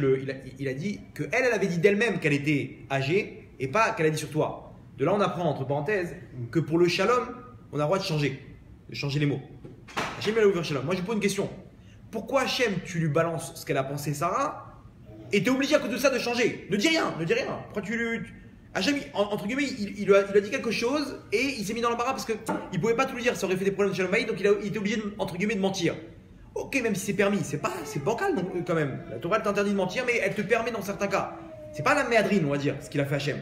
il a dit qu'elle avait dit d'elle-même qu'elle était âgée et pas qu'elle a dit sur toi. De là, on apprend, entre parenthèses, que pour le shalom, on a le droit de changer les mots. Hachem, il a ouvert shalom. Moi, je vous pose une question. Pourquoi Hachem, tu lui balances ce qu'elle a pensé Sarah et tu es obligé à cause de ça de changer? Ne dis rien. Pourquoi Hachem, entre guillemets, il lui a dit quelque chose et il s'est mis dans l'embarras parce qu'il ne pouvait pas tout lui dire, ça aurait fait des problèmes de Shalom Bayit, donc il était obligé, entre guillemets, de mentir. Ok, même si c'est permis, c'est bancal quand même. La Torah t'interdit de mentir, mais elle te permet dans certains cas. C'est pas la méadrine, on va dire, ce qu'il a fait Hachem.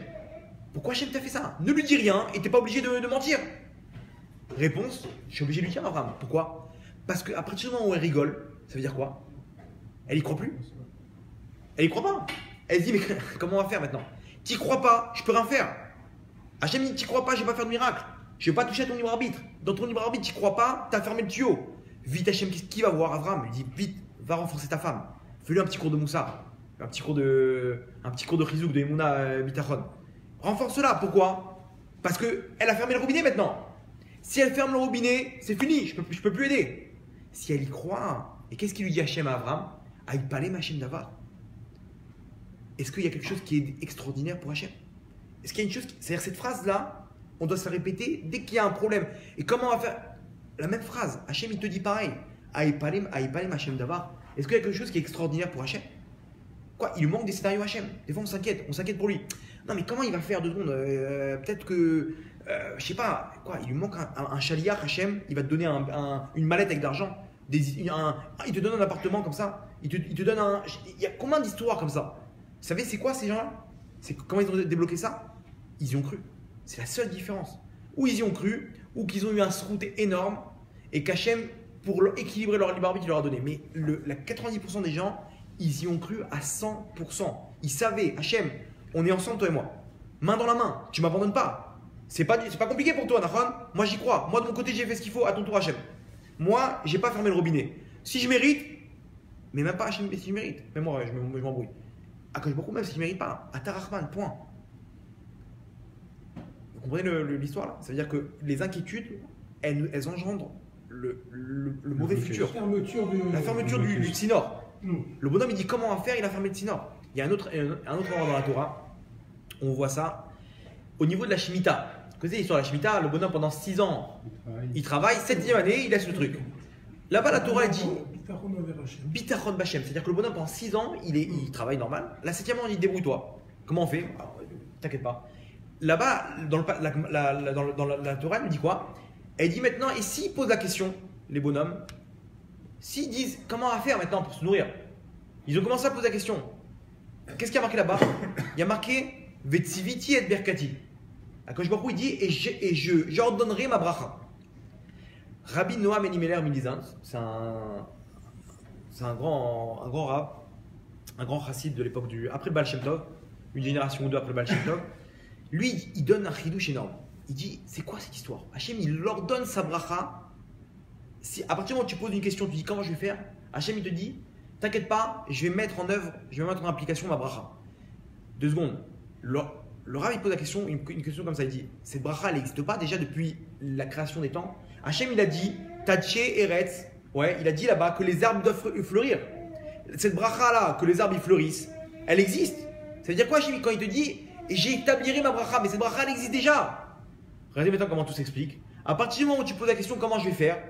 Pourquoi Hachem t'a fait ça? Ne lui dis rien et t'es pas obligé de mentir. Réponse, je suis obligé de lui dire Abraham. Pourquoi? Parce qu'à partir du moment où elle rigole, ça veut dire quoi? Elle y croit plus. Elle y croit pas. Elle se dit, mais comment on va faire maintenant? T'y crois pas, je peux rien faire. Hachem dit, t'y crois pas, je vais pas faire de miracle. Je vais pas toucher à ton libre arbitre. Dans ton libre arbitre, t'y crois pas, t'as fermé le tuyau. Vite Hachem, qui va voir Abraham? Il dit, vite, va renforcer ta femme. Fais-lui un petit cours de Moussa. Un petit cours de Chizouk, de Emouna Bitachon. Renforce-la, pourquoi? Parce qu'elle a fermé le robinet maintenant. Si elle ferme le robinet, c'est fini, je peux plus aider. Si elle y croit, et qu'est-ce qu'il lui dit Hachem à Abraham? Aïpalem Hachem Davar. Est-ce qu'il y a quelque chose qui est extraordinaire pour Hachem? Est-ce qu'il y a une chose c'est-à-dire cette phrase-là, on doit se la répéter dès qu'il y a un problème. Et comment on va faire? La même phrase, Hachem il te dit pareil. Aïpalem Hachem Davar. Est-ce qu'il y a quelque chose qui est extraordinaire pour Hachem? Quoi? Il lui manque des scénarios Hachem. Des fois on s'inquiète pour lui. Non mais comment il va faire 2 secondes? Peut-être que, je sais pas, quoi? Il lui manque un chaliar Hachem. Il va te donner une mallette avec d'argent. Il te donne un appartement comme ça. Il te donne il y a combien d'histoires comme ça? Vous savez c'est quoi ces gens-là? Comment ils ont débloqué ça? Ils y ont cru. C'est la seule différence. Ou ils y ont cru, ou qu'ils ont eu un sroute énorme et qu'Hachem, pour équilibrer leur libre arbitre, il leur a donné. Mais la 90% des gens, ils y ont cru à 100%. Ils savaient, Hachem, on est ensemble toi et moi. Main dans la main, tu ne m'abandonnes pas. C'est pas compliqué pour toi, Nachon. Moi j'y crois. Moi de mon côté, j'ai fait ce qu'il faut. À ton tour, Hachem. Moi, j'ai pas fermé le robinet. Si je mérite, mais même pas Hachem, si je mérite. Mais moi, je m'embrouille. Akash Baruch Hu, même s'il ne mérite pas, Atarachman, point. Vous comprenez l'histoire là? Ça veut dire que les inquiétudes, elles engendrent le mauvais futur. La fermeture du Tsinor. Le bonhomme il dit comment on va faire, il a fermé le Tsinor. Il y a un autre endroit dans la Torah, on voit ça au niveau de la Shemitah. Vous connaissez l'histoire de la Shemitah, le bonhomme pendant 6 ans, il travaille, 7e année, il laisse le truc. Là-bas la Torah dit Bitachon Bachem, c'est-à-dire que le bonhomme pendant 6 ans, il travaille normal. La 7e année, on dit débrouille-toi. Comment on fait? T'inquiète pas. Là-bas, dans la Torah, elle nous dit quoi? Elle dit maintenant, et s'ils posent la question, les bonhommes, s'ils disent comment on va faire maintenant pour se nourrir, ils ont commencé à poser la question. Qu'est-ce qu'il y a marqué là-bas? Il y a marqué Vetsiviti et Berkati. Akash Baruch Hu, il dit et j'ordonnerai ma bracha. Rabbi Noam Elimelech Milizan, c'est un grand rab, un grand chassid de l'époque après le Baal Shem Tov, une génération ou deux après le Baal Shem Tov. Lui, il donne un chidouche énorme. Il dit, c'est quoi cette histoire? Hachem, il leur donne sa bracha. Si, à partir du moment où tu poses une question, tu dis comment je vais faire, Hachem, il te dit, t'inquiète pas, je vais mettre en œuvre, je vais mettre en application ma bracha. 2 secondes. Le Rav, il pose la question, une question comme ça, il dit, cette bracha, elle n'existe pas déjà depuis la création des temps. Hachem, il a dit, Tadché, Eretz, ouais, il a dit là-bas que les arbres doivent fleurir. Cette bracha-là, que les arbres ils fleurissent, elle existe. Ça veut dire quoi, Hachem, quand il te dit, et j'établirai ma bracha, mais cette bracha, elle existe déjà. Regardez maintenant comment tout s'explique. À partir du moment où tu poses la question comment je vais faire,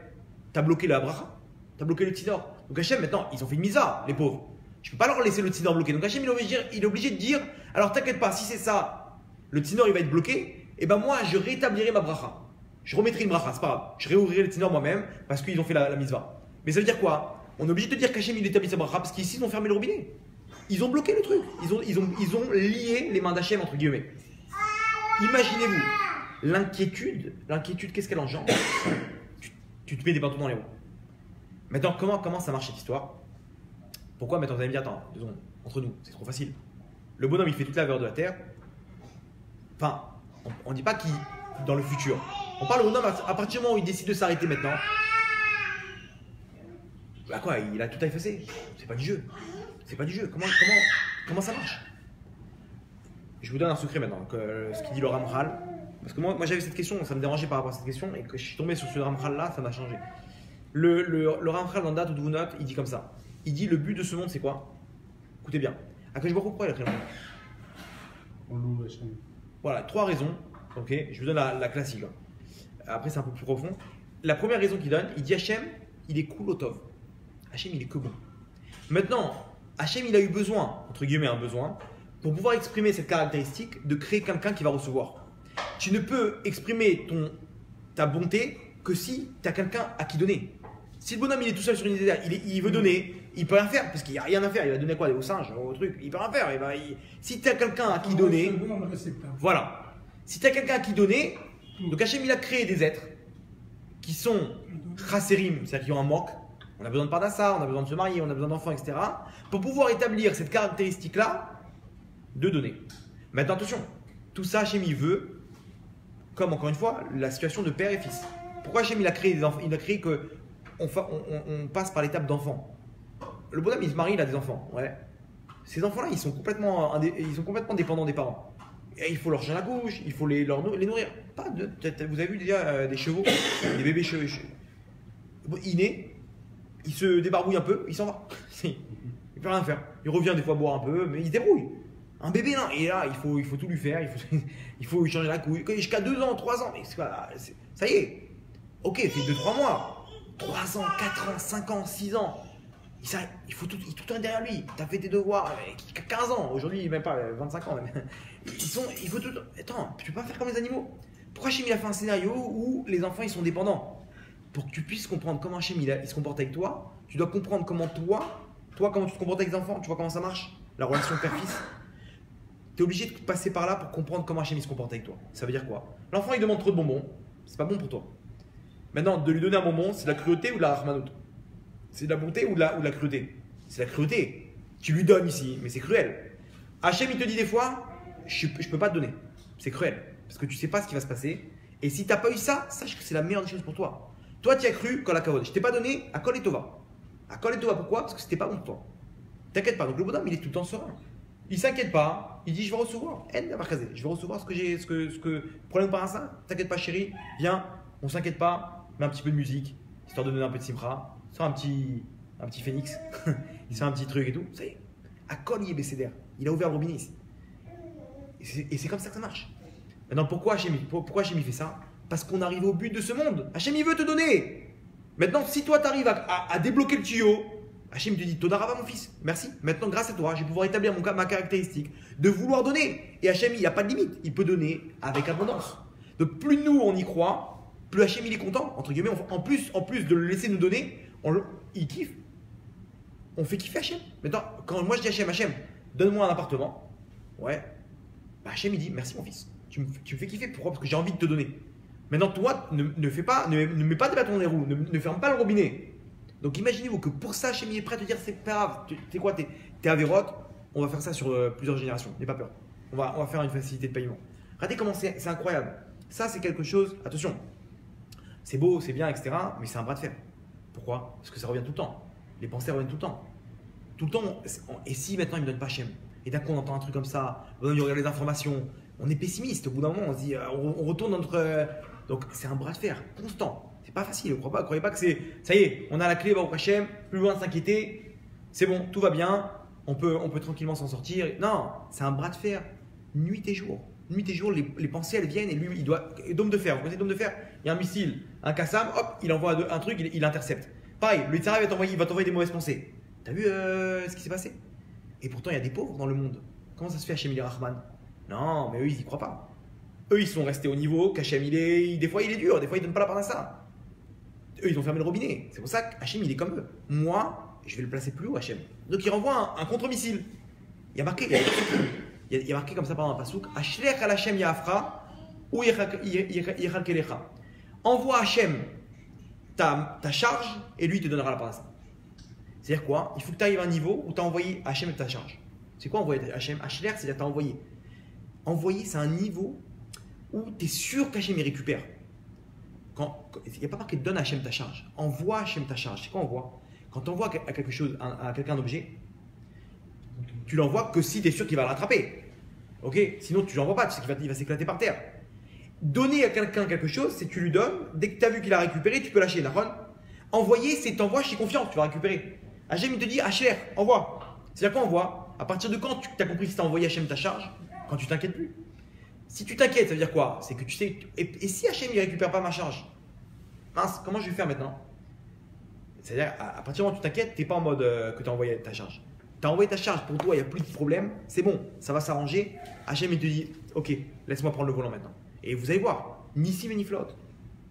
tu as bloqué la bracha, tu as bloqué le tzinor. Donc Hachem, maintenant, ils ont fait une misa, les pauvres. Je ne peux pas leur laisser le tzinor bloqué. Donc Hachem, il est obligé de dire, alors t'inquiète pas, si c'est ça, le tzinor il va être bloqué, et ben moi, je rétablirai ma bracha. Je remettrai une bracha, c'est pas grave. Je réouvrirai le tzinor moi-même parce qu'ils ont fait la mitzvah. Mais ça veut dire quoi? On est obligé de dire qu'Hachem, il établit sa bracha parce qu'ici, ils ont fermé le robinet. Ils ont bloqué le truc. Ils ont lié les mains d'Hachem, entre guillemets. Imaginez-vous. L'inquiétude, qu'est-ce qu'elle engendre? Tu te mets des bâtons dans les roues. Maintenant, comment ça marche cette histoire? Pourquoi maintenant vous allez me dire, attends, 2 secondes, entre nous, c'est trop facile. Le bonhomme, il fait toute la valeur de la terre. Enfin, on ne dit pas qu'il dans le futur. On parle au bonhomme à partir du moment où il décide de s'arrêter maintenant. Bah quoi, il a tout à effacer. C'est pas du jeu. C'est pas du jeu. Comment ça marche? Je vous donne un secret maintenant, ce qu'il dit le Ramchal. Parce que moi j'avais cette question, ça me dérangeait par rapport à cette question, et que je suis tombé sur ce Ramchal là, ça m'a changé. Le Ramchal dans Date ou Dvunot, il dit comme ça. Il dit le but de ce monde c'est quoi? Écoutez bien. Akash Baruch Hu, pourquoi il a créé le monde? Voilà, 3 raisons. Ok, je vous donne la classique. Après c'est un peu plus profond. La première raison qu'il donne, il dit Hachem, il est cool au Tov. Hachem, il est que bon. Maintenant, Hachem, il a eu besoin, entre guillemets un besoin, pour pouvoir exprimer cette caractéristique de créer quelqu'un qui va recevoir. Tu ne peux exprimer ta bonté que si tu as quelqu'un à qui donner. Si le bonhomme il est tout seul sur une idée, il veut donner, il peut rien faire parce qu'il n'y a rien à faire. Il va donner quoi? Au singe, au truc, il peut rien faire. Si tu as quelqu'un à qui donner, voilà. Si tu as quelqu'un à qui donner, donc Hachem il a créé des êtres qui sont chassérim, c'est-à-dire qui ont un manque. On a besoin de parnassa, on a besoin de se marier, on a besoin d'enfants, etc. Pour pouvoir établir cette caractéristique-là de donner. Maintenant attention, tout ça Hachem il veut. Comme encore une fois, la situation de père et fils. Pourquoi Hachem il a créé des enfants? Il a créé que on passe par l'étape d'enfant. Le bonhomme il se marie, il a des enfants. Ouais. Ces enfants-là, ils sont complètement dépendants des parents. Et il faut leur changer la couche, il faut les nourrir. Vous avez vu déjà des chevaux, des bébés chevaux. Il naît, il se débarbouille un peu, il s'en va. Il ne peut rien faire. Il revient des fois boire un peu, mais il se débrouille. Un bébé là, et là, il faut tout lui faire, il faut lui changer la couille. Jusqu'à 2 ans, 3 ans, mais ça y est. Ok, fait 2-3 mois. 3 ans, 4 ans, 5 ans, 6 ans. Il faut tout derrière lui. Tu as fait tes devoirs, 15 ans, aujourd'hui, même pas 25 ans. Même. Il faut tout. Attends, tu peux pas faire comme les animaux. Pourquoi Hachem il a fait un scénario où les enfants ils sont dépendants? Pour que tu puisses comprendre comment Hachem il se comporte avec toi, tu dois comprendre comment toi, comment tu te comportes avec les enfants. Tu vois comment ça marche? La relation père-fils. Tu es obligé de passer par là pour comprendre comment Hachem il se comporte avec toi. Ça veut dire quoi? L'enfant il demande trop de bonbons, c'est pas bon pour toi. Maintenant, de lui donner un bonbon, c'est de la cruauté ou de la rahmanout? C'est de la bonté ou de la cruauté? C'est de la cruauté. Tu lui donnes ici, mais c'est cruel. Hachem il te dit des fois, je peux pas te donner. C'est cruel. Parce que tu sais pas ce qui va se passer. Et si tu n'as pas eu ça, sache que c'est la meilleure des choses pour toi. Toi, tu as cru quand la kavod. Je t'ai pas donné à Kol et Tova. À Kol et Tova, pourquoi? Parce que c'était pas bon pour toi. T'inquiète pas. Donc le bonhomme, il est tout le temps serein. Il s'inquiète pas. Il dit je vais recevoir. Je vais recevoir ce que j'ai, ce que. Problème par instinct. T'inquiète pas, chérie. Viens. On s'inquiète pas. Mets un petit peu de musique, histoire de donner un peu de simra. Sors un petit phénix. Il sort un petit truc et tout. Ça y est. À Kol il est bécédère. Il a ouvert le robinet ici. Et c'est comme ça que ça marche. Maintenant, pourquoi Hachem fait ça? Parce qu'on arrive au but de ce monde. Hachem, il veut te donner. Maintenant, si toi, tu arrives à débloquer le tuyau, Hachem te dit Todarava, mon fils, merci. Maintenant, grâce à toi, je vais pouvoir établir ma caractéristique de vouloir donner. Et Hachem, il n'y a pas de limite. Il peut donner avec abondance. Donc, plus nous, on y croit, plus Hachem, il est content. Entre guillemets, en plus de le laisser nous donner, il kiffe. On fait kiffer Hachem. Maintenant, quand moi je dis Hachem, donne-moi un appartement. Ouais. Bah, Hachem, il dit merci, mon fils. Tu me fais kiffer. Pourquoi? Parce que j'ai envie de te donner. Maintenant, toi, ne mets pas des bâtons dans les roues, ne ferme pas le robinet. Donc, imaginez-vous que pour ça, Hachem est prêt à te dire c'est pas grave. Tu sais quoi, t'es à Vérote, on va faire ça sur plusieurs générations. N'aie pas peur. On va faire une facilité de paiement. Regardez comment c'est incroyable. Ça, c'est quelque chose. Attention, c'est beau, c'est bien, etc. Mais c'est un bras de fer. Pourquoi? Parce que ça revient tout le temps. Les pensées reviennent tout le temps. Tout le temps. Et si maintenant, il ne me donne pas Hachem? Et d'un coup, on entend un truc comme ça, on regarde les informations. On est pessimiste. Au bout d'un moment, on se dit, on retourne notre. Donc, c'est un bras de fer constant. C'est pas facile. Ne croyez pas que c'est. Ça y est, on a la clé, va au Hachem, plus loin de s'inquiéter. C'est bon, tout va bien. On peut tranquillement s'en sortir. Non, c'est un bras de fer, nuit et jour. Nuit et jour, les pensées, elles viennent et lui, il doit. Dôme de fer, vous connaissez dôme de fer? Il y a un missile, un Kassam, hop, il envoie un truc, il intercepte. Pareil, le Yitzhara va t'envoyer des mauvaises pensées. T'as vu ce qui s'est passé? Et pourtant, il y a des pauvres dans le monde. Comment ça se fait, Hachem il est Rahman? Non, mais eux, ils y croient pas. Eux, ils sont restés au niveau qu'Hachem, des fois, il est dur, des fois, il donne pas la part à ça. Eux, ils ont fermé le robinet. C'est pour ça qu'Hachem, il est comme eux. Moi, je vais le placer plus haut, Hachem. Donc, il renvoie un contre-missile. Il y a marqué, il y a marqué comme ça pendant un pasouk, Ashlech al Hachem Yafra ou Yechal Kelecha. Envoie Hachem ta charge et lui, il te donnera la part à ça. C'est-à-dire quoi? Il faut que tu arrives à un niveau où tu as envoyé Hachem ta charge. C'est quoi envoyer Hachem? Ashlech, c'est-à-dire que tu as envoyé. Envoyer, c'est un niveau où tu es sûr qu'Hachem il récupère. Il n'y a pas marqué donne à Hachem ta charge. Envoie Hachem ta charge. C'est quoi envoie? Quand tu envoies à quelque chose, à quelqu'un un objet, tu l'envoies que si tu es sûr qu'il va le rattraper. Ok? Sinon, tu ne l'envoies pas, tu sais qu'il va s'éclater par terre. Donner à quelqu'un quelque chose, c'est tu lui donnes, dès que tu as vu qu'il a récupéré, tu peux lâcher. Envoyer, c'est t'envoies, je suis confiant, tu vas récupérer. Hachem, il te dit, Hachem, envoie. C'est-à-dire quoi envoie? À partir de quand tu as compris que tu as envoyé Hachem ta charge? Quand tu t'inquiètes plus. Si tu t'inquiètes, ça veut dire quoi? C'est que tu sais. Et si Hachem ne récupère pas ma charge? Mince, comment je vais faire maintenant? C'est-à-dire, à partir du moment où tu t'inquiètes, tu n'es pas en mode que tu as envoyé ta charge. Tu as envoyé ta charge, pour toi, il n'y a plus de problème, c'est bon, ça va s'arranger. Hachem, il te dit, ok, laisse-moi prendre le volant maintenant. Et vous allez voir, ni ci, ni flotte.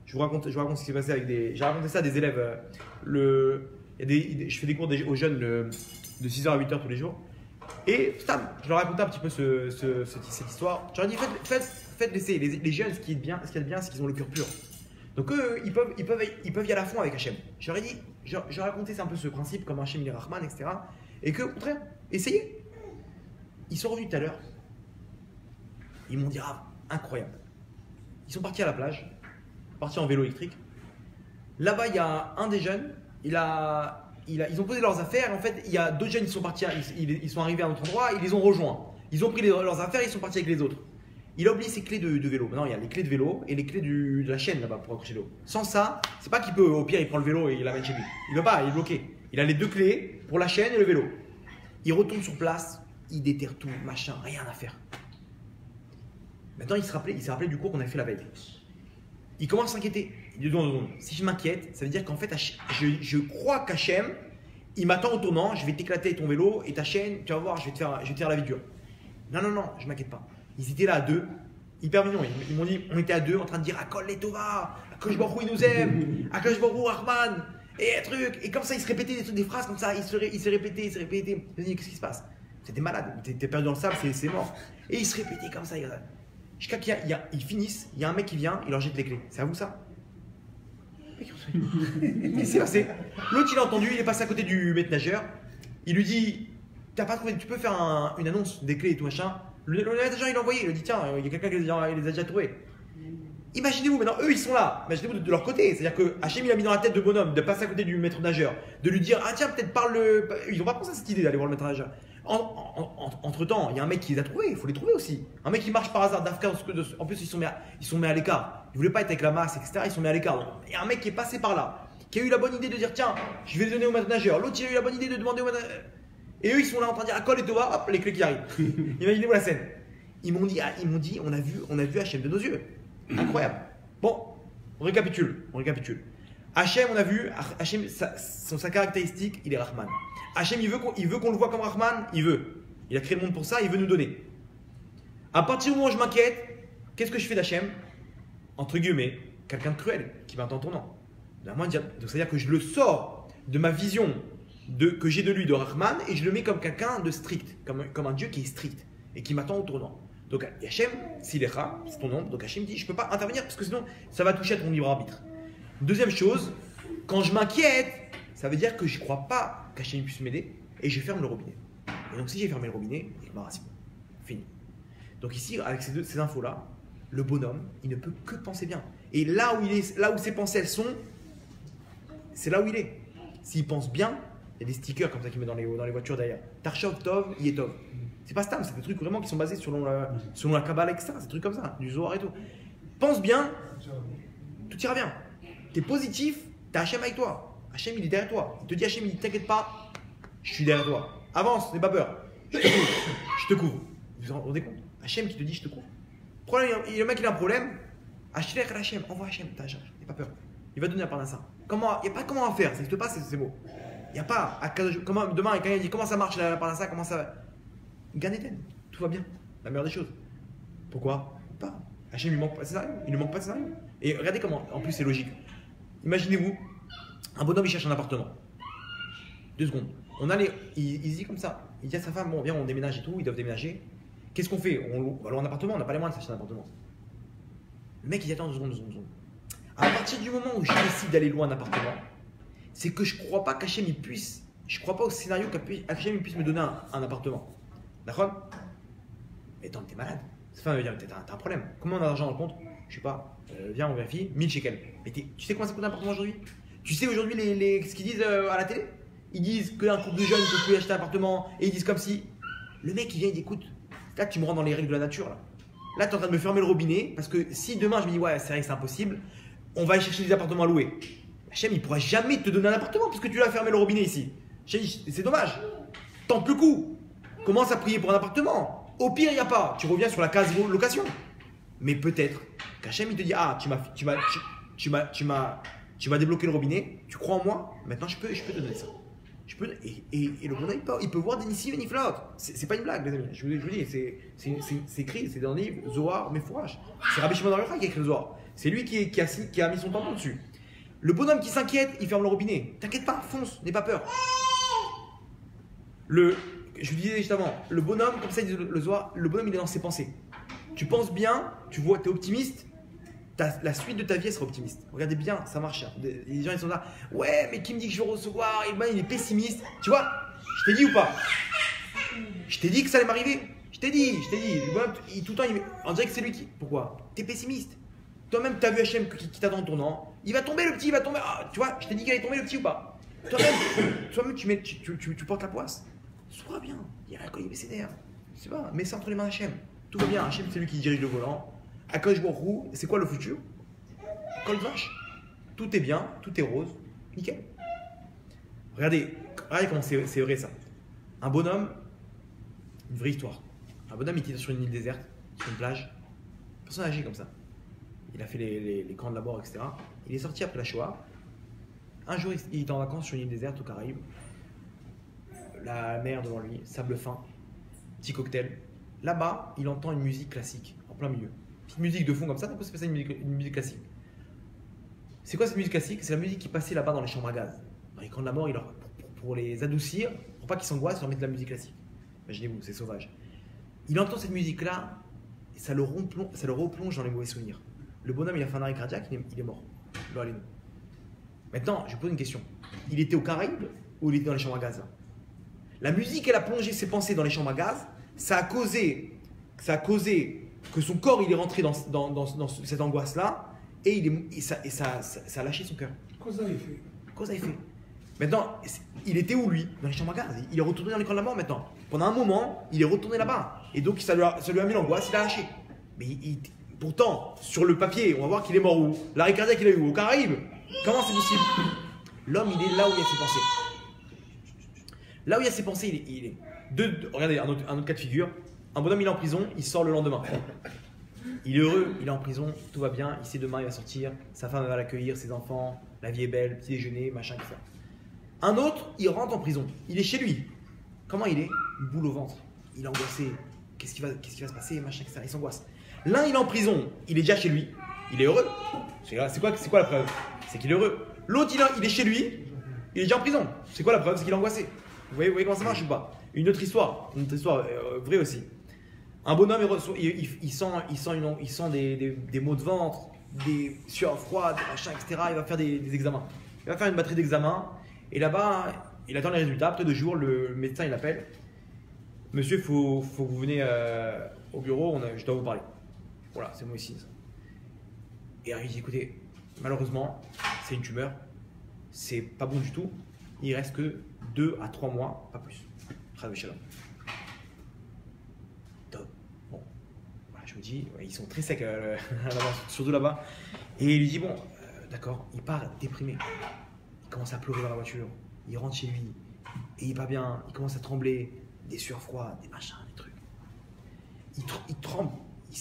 Je vous raconte ce qui s'est passé avec des. J'ai raconté ça à des élèves. Je fais des cours aux jeunes de 6h à 8h tous les jours. Et je leur racontais un petit peu cette histoire. Je leur ai dit, faites l'essai. Les jeunes, ce qui est bien, c'est qu'ils ont le cœur pur. Donc eux, ils peuvent y aller à fond avec Hachem. Je leur ai dit, je leur ai raconté un peu ce principe, comme Hachem il est Rahman, etc. Et que, au contraire, essayez. Ils sont revenus tout à l'heure. Ils m'ont dit, ah, incroyable. Ils sont partis à la plage, partis en vélo électrique. Là-bas, il y a un des jeunes, ils ont posé leurs affaires. En fait, il y a d'autres jeunes qui sont partis, ils sont arrivés à un autre endroit, ils les ont rejoints. Ils ont pris leurs affaires, ils sont partis avec les autres. Il a oublié ses clés de vélo. Maintenant, il y a les clés de vélo et les clés de la chaîne là-bas pour accrocher l'eau. Sans ça, c'est pas qu'il peut, au pire, il prend le vélo et il l'amène chez lui. Il ne peut pas, il est bloqué. Il a les deux clés pour la chaîne et le vélo. Il retourne sur place, il déterre tout, machin, rien à faire. Maintenant, il s'est rappelé du cours qu'on avait fait la veille. Il commence à s'inquiéter. Il dit non, si je m'inquiète, ça veut dire qu'en fait, je crois qu'Hachem, il m'attend au tournant, je vais t'éclater ton vélo et ta chaîne, tu vas voir, je vais te faire la vie dure. Non, je m'inquiète pas. Ils étaient là à deux, hyper mignons. Ils m'ont dit, on était à deux en train de dire Akol les Tova, Akadosh Baruch Hu il nous aime, Akadosh Baruch Hu Rahman, et un truc. Et comme ça, ils se répétaient des phrases comme ça, ils se répétaient. Je me dis, qu'est-ce qui se passe? C'était malade, t'es perdu dans le sable, c'est mort. Et ils se répétaient comme ça. Jusqu'à qu'ils finissent, il y a un mec qui vient, il leur jette les clés. C'est à vous ça? Qu'est-ce qui s'est passé? L'autre, il a entendu, il est passé à côté du maître nageur. Il lui dit, t'as pas trouvé, tu peux faire une annonce des clés et tout machin. Le maître nageur, il l'a envoyé. Il lui dit, tiens, il y a quelqu'un qui les a déjà trouvés. Imaginez-vous maintenant, eux ils sont là, imaginez-vous de leur côté. C'est-à-dire que Hachem il a mis dans la tête de bonhomme de passer à côté du maître nageur, de lui dire ah tiens peut-être parle le. Ils n'ont pas pensé à cette idée d'aller voir le maître nageur. Entre temps, il y a un mec qui les a trouvés, il faut les trouver aussi. Un mec qui marche par hasard d'Afka, en plus ils sont mis à l'écart. Ils voulaient pas être avec la masse, etc. Ils sont mis à l'écart. Donc, il y a un mec qui est passé par là, qui a eu la bonne idée de dire tiens, je vais le donner au maître nageur. L'autre il a eu la bonne idée de demander au maître nageur. Et eux ils sont là en train de dire Akol et Tova, hop, les clés qui arrivent. Imaginez-vous la scène. Ils m'ont dit, on a vu Hachem de nos yeux. Incroyable. Bon, on récapitule. Hachem, on a vu, Hachem, sa caractéristique, il est Rahman. Hachem, il veut qu'on le voit comme Rahman, il veut. Il a créé le monde pour ça, il veut nous donner. À partir du moment où je m'inquiète, qu'est-ce que je fais d'Hachem? Entre guillemets, quelqu'un de cruel, qui va en tournant. Donc c'est-à-dire que je le sors de ma vision que j'ai de lui, de Rahman, et je le mets comme quelqu'un de strict, comme un Dieu qui est strict, et qui m'attend au tournant. Donc Hachem, s'il est Ra, c'est ton nom, donc Hachem dit je ne peux pas intervenir parce que sinon ça va toucher à ton libre arbitre. Deuxième chose, quand je m'inquiète, ça veut dire que je ne crois pas qu'Hachem puisse m'aider et je ferme le robinet. Et donc si j'ai fermé le robinet, il m'arrache. Fini. Donc ici, avec ces infos-là, le bonhomme, il ne peut que penser bien. Et là où ses pensées elles sont, c'est là où il est. S'il pense bien, il y a des stickers comme ça qu'il met dans les voitures derrière. Tarshov Tov, Yetov. C'est pas Stam, c'est des trucs vraiment qui sont basés selon la Kabbalah, etc. C'est des trucs comme ça, du Zohar et tout. Pense bien, tout ira bien. T'es positif, t'as Hachem avec toi. Hachem il est derrière toi. Il te dit Hachem, il dit t'inquiète pas, je suis derrière toi. Avance, n'aie pas peur. Je te couvre. Vous vous rendez compte? Hachem qui te dit je te couvre. Le mec il a un problème. Hachem, envoie Hachem, n'aie pas peur. Il va te donner la part d'un ça. Il n'y a pas comment faire, ça n'existe pas, c'est beau. Il n'y a pas, demain, quand il dit comment ça marche la part d'un ça, comment ça va. Gan Eden, tout va bien, la meilleure des choses. Pourquoi? Pas. Hachem, il ne manque pas de scénario. Et regardez comment, en plus c'est logique. Imaginez-vous, un bonhomme il cherche un appartement. 2 secondes. Il dit comme ça, il dit à sa femme, bon viens on déménage et tout, ils doivent déménager. Qu'est-ce qu'on fait? On va louer un appartement, on n'a pas les moyens de s'acheter un appartement. Le mec il dit attends 2 secondes. À partir du moment où je décide d'aller louer un appartement, c'est que je ne crois pas qu'Hachem il puisse, je ne crois pas au scénario qu'Hachem puisse me donner un appartement. D'accord? Mais attends, t'es malade. Enfin, t'as un problème. Combien on a d'argent dans le compte? Je sais pas. Viens, on vérifie. 1000 shekels. Mais tu sais combien ça coûte un appartement aujourd'hui? Tu sais aujourd'hui ce qu'ils disent à la télé? Ils disent qu'un couple de jeunes ne peut plus acheter un appartement. Et ils disent comme si. Le mec, il vient, il dit écoute, là, tu me rends dans les règles de la nature. Là, tu es en train de me fermer le robinet. Parce que si demain, je me dis ouais, c'est vrai que c'est impossible, on va aller chercher des appartements à louer. Hachem, il ne pourra jamais te donner un appartement puisque tu l'as fermé le robinet ici. C'est dommage. Tente le coup. Commence à prier pour un appartement. Au pire, il n'y a pas. Tu reviens sur la case location. Mais peut-être qu'Hachem, il te dit ah, tu m'as débloqué le robinet. Tu crois en moi. Maintenant, je peux te donner ça. Et le bonhomme, il peut voir des Nissim et Niflaot. C'est pas une blague, les amis. Je vous dis, c'est écrit, c'est dans le livre Zohar, Mefourash. C'est Rabbi Shimon Bar Yochai qui a écrit le Zohar. C'est lui qui a mis son tampon dessus. Le bonhomme qui s'inquiète, il ferme le robinet. T'inquiète pas, fonce, n'aie pas peur. Je vous disais juste avant, le bonhomme, comme ça il dit le Zohar, le bonhomme il est dans ses pensées. Tu penses bien, tu vois, tu es optimiste, la suite de ta vie elle sera optimiste. Regardez bien, ça marche. Les gens ils sont là, ouais, mais qui me dit que je vais recevoir? Et ben, il est pessimiste. Tu vois, je t'ai dit ou pas? Je t'ai dit que ça allait m'arriver. Je t'ai dit. Le bonhomme, tout le temps, on dirait que c'est lui qui. Pourquoi? Tu es pessimiste. Toi-même, tu as vu Hachem qui t'attend en tournant. Il va tomber le petit, il va tomber. Ah, tu vois, je t'ai dit qu'il allait tomber le petit ou pas? Toi-même, tu portes la poisse. Sois bien, il y a un collier BCDR. Je sais pas, mets ça entre les mains d'Hachem. Tout va bien, Hachem c'est lui qui dirige le volant. Akadosh Baruch Hu, c'est quoi le futur? Col de vache. Tout est bien, tout est rose, nickel. Regardez comment c'est vrai ça. Un bonhomme, une vraie histoire. Un bonhomme il était sur une île déserte, sur une plage. Personne n'a agi comme ça. Il a fait les camps de la mort, etc. Il est sorti après la Shoah. Un jour, il était en vacances sur une île déserte aux Caraïbes. La mer devant lui, sable fin, petit cocktail. Là-bas, il entend une musique classique en plein milieu. Petite musique de fond comme ça, d'un coup, c'est une musique classique. C'est quoi cette musique classique? C'est la musique qui passait là-bas dans les chambres à gaz. Dans les camps de la mort, pour les adoucir, pour pas qu'ils s'angoissent, ils leur mettent de la musique classique. Imaginez-vous, c'est sauvage. Il entend cette musique-là, et ça le replonge dans les mauvais souvenirs. Le bonhomme, il a fait un arrêt cardiaque, il est mort. Maintenant, je pose une question. Il était aux Caraïbes ou il était dans les chambres à gaz là? La musique, elle a plongé ses pensées dans les chambres à gaz. Ça a causé que son corps il est rentré dans cette angoisse-là. et ça a lâché son cœur. Cause à effet. Cause à effet. Maintenant, il était où lui? Dans les chambres à gaz. Il est retourné dans l'écran de la mort maintenant. Pendant un moment, il est retourné là-bas. Et donc ça lui a mis l'angoisse, il a lâché. Mais pourtant, sur le papier, on va voir qu'il est mort où? L'arrêt cardiaque qu'il a eu aux Caraïbes. Comment c'est possible? L'homme, il est là où il y a ses pensées. Là où il y a ses pensées, il est. Regardez, un autre cas de figure. Un bonhomme, il est en prison, il sort le lendemain. Il est heureux, il est en prison, tout va bien, il sait demain, il va sortir, sa femme va l'accueillir, ses enfants, la vie est belle, petit déjeuner, machin, tout ça. Un autre, il rentre en prison, il est chez lui. Comment il est? Une boule au ventre, il est angoissé. Qu'est-ce qui va se passer, machin, etc. Il s'angoisse. L'un, il est en prison, il est déjà chez lui, il est heureux. C'est quoi la preuve? C'est qu'il est heureux. L'autre, il est chez lui, il est déjà en prison. C'est quoi la preuve? C'est qu'il est angoissé. Vous voyez comment ça marche ou pas? Une autre histoire vraie aussi. Un bonhomme, il sent des maux de ventre, des sueurs froides, machin, etc. Il va faire des examens. Il va faire une batterie d'examens. Et là-bas, il attend les résultats. Après 2 jours, le médecin, il appelle. Monsieur, il faut que vous venez au bureau, je dois vous parler. Voilà, c'est moi ici. Et il dit, écoutez, malheureusement, c'est une tumeur. C'est pas bon du tout. Il reste que 2 à 3 mois, pas plus. Bon, voilà, je me dis, ouais, ils sont très secs surtout là-bas. Et il lui dit, bon, d'accord, il part déprimé. Il commence à pleurer dans la voiture. Il rentre chez lui. Et il est pas bien. Il commence à trembler. Des sueurs froides, des machins, des trucs. Il tremble.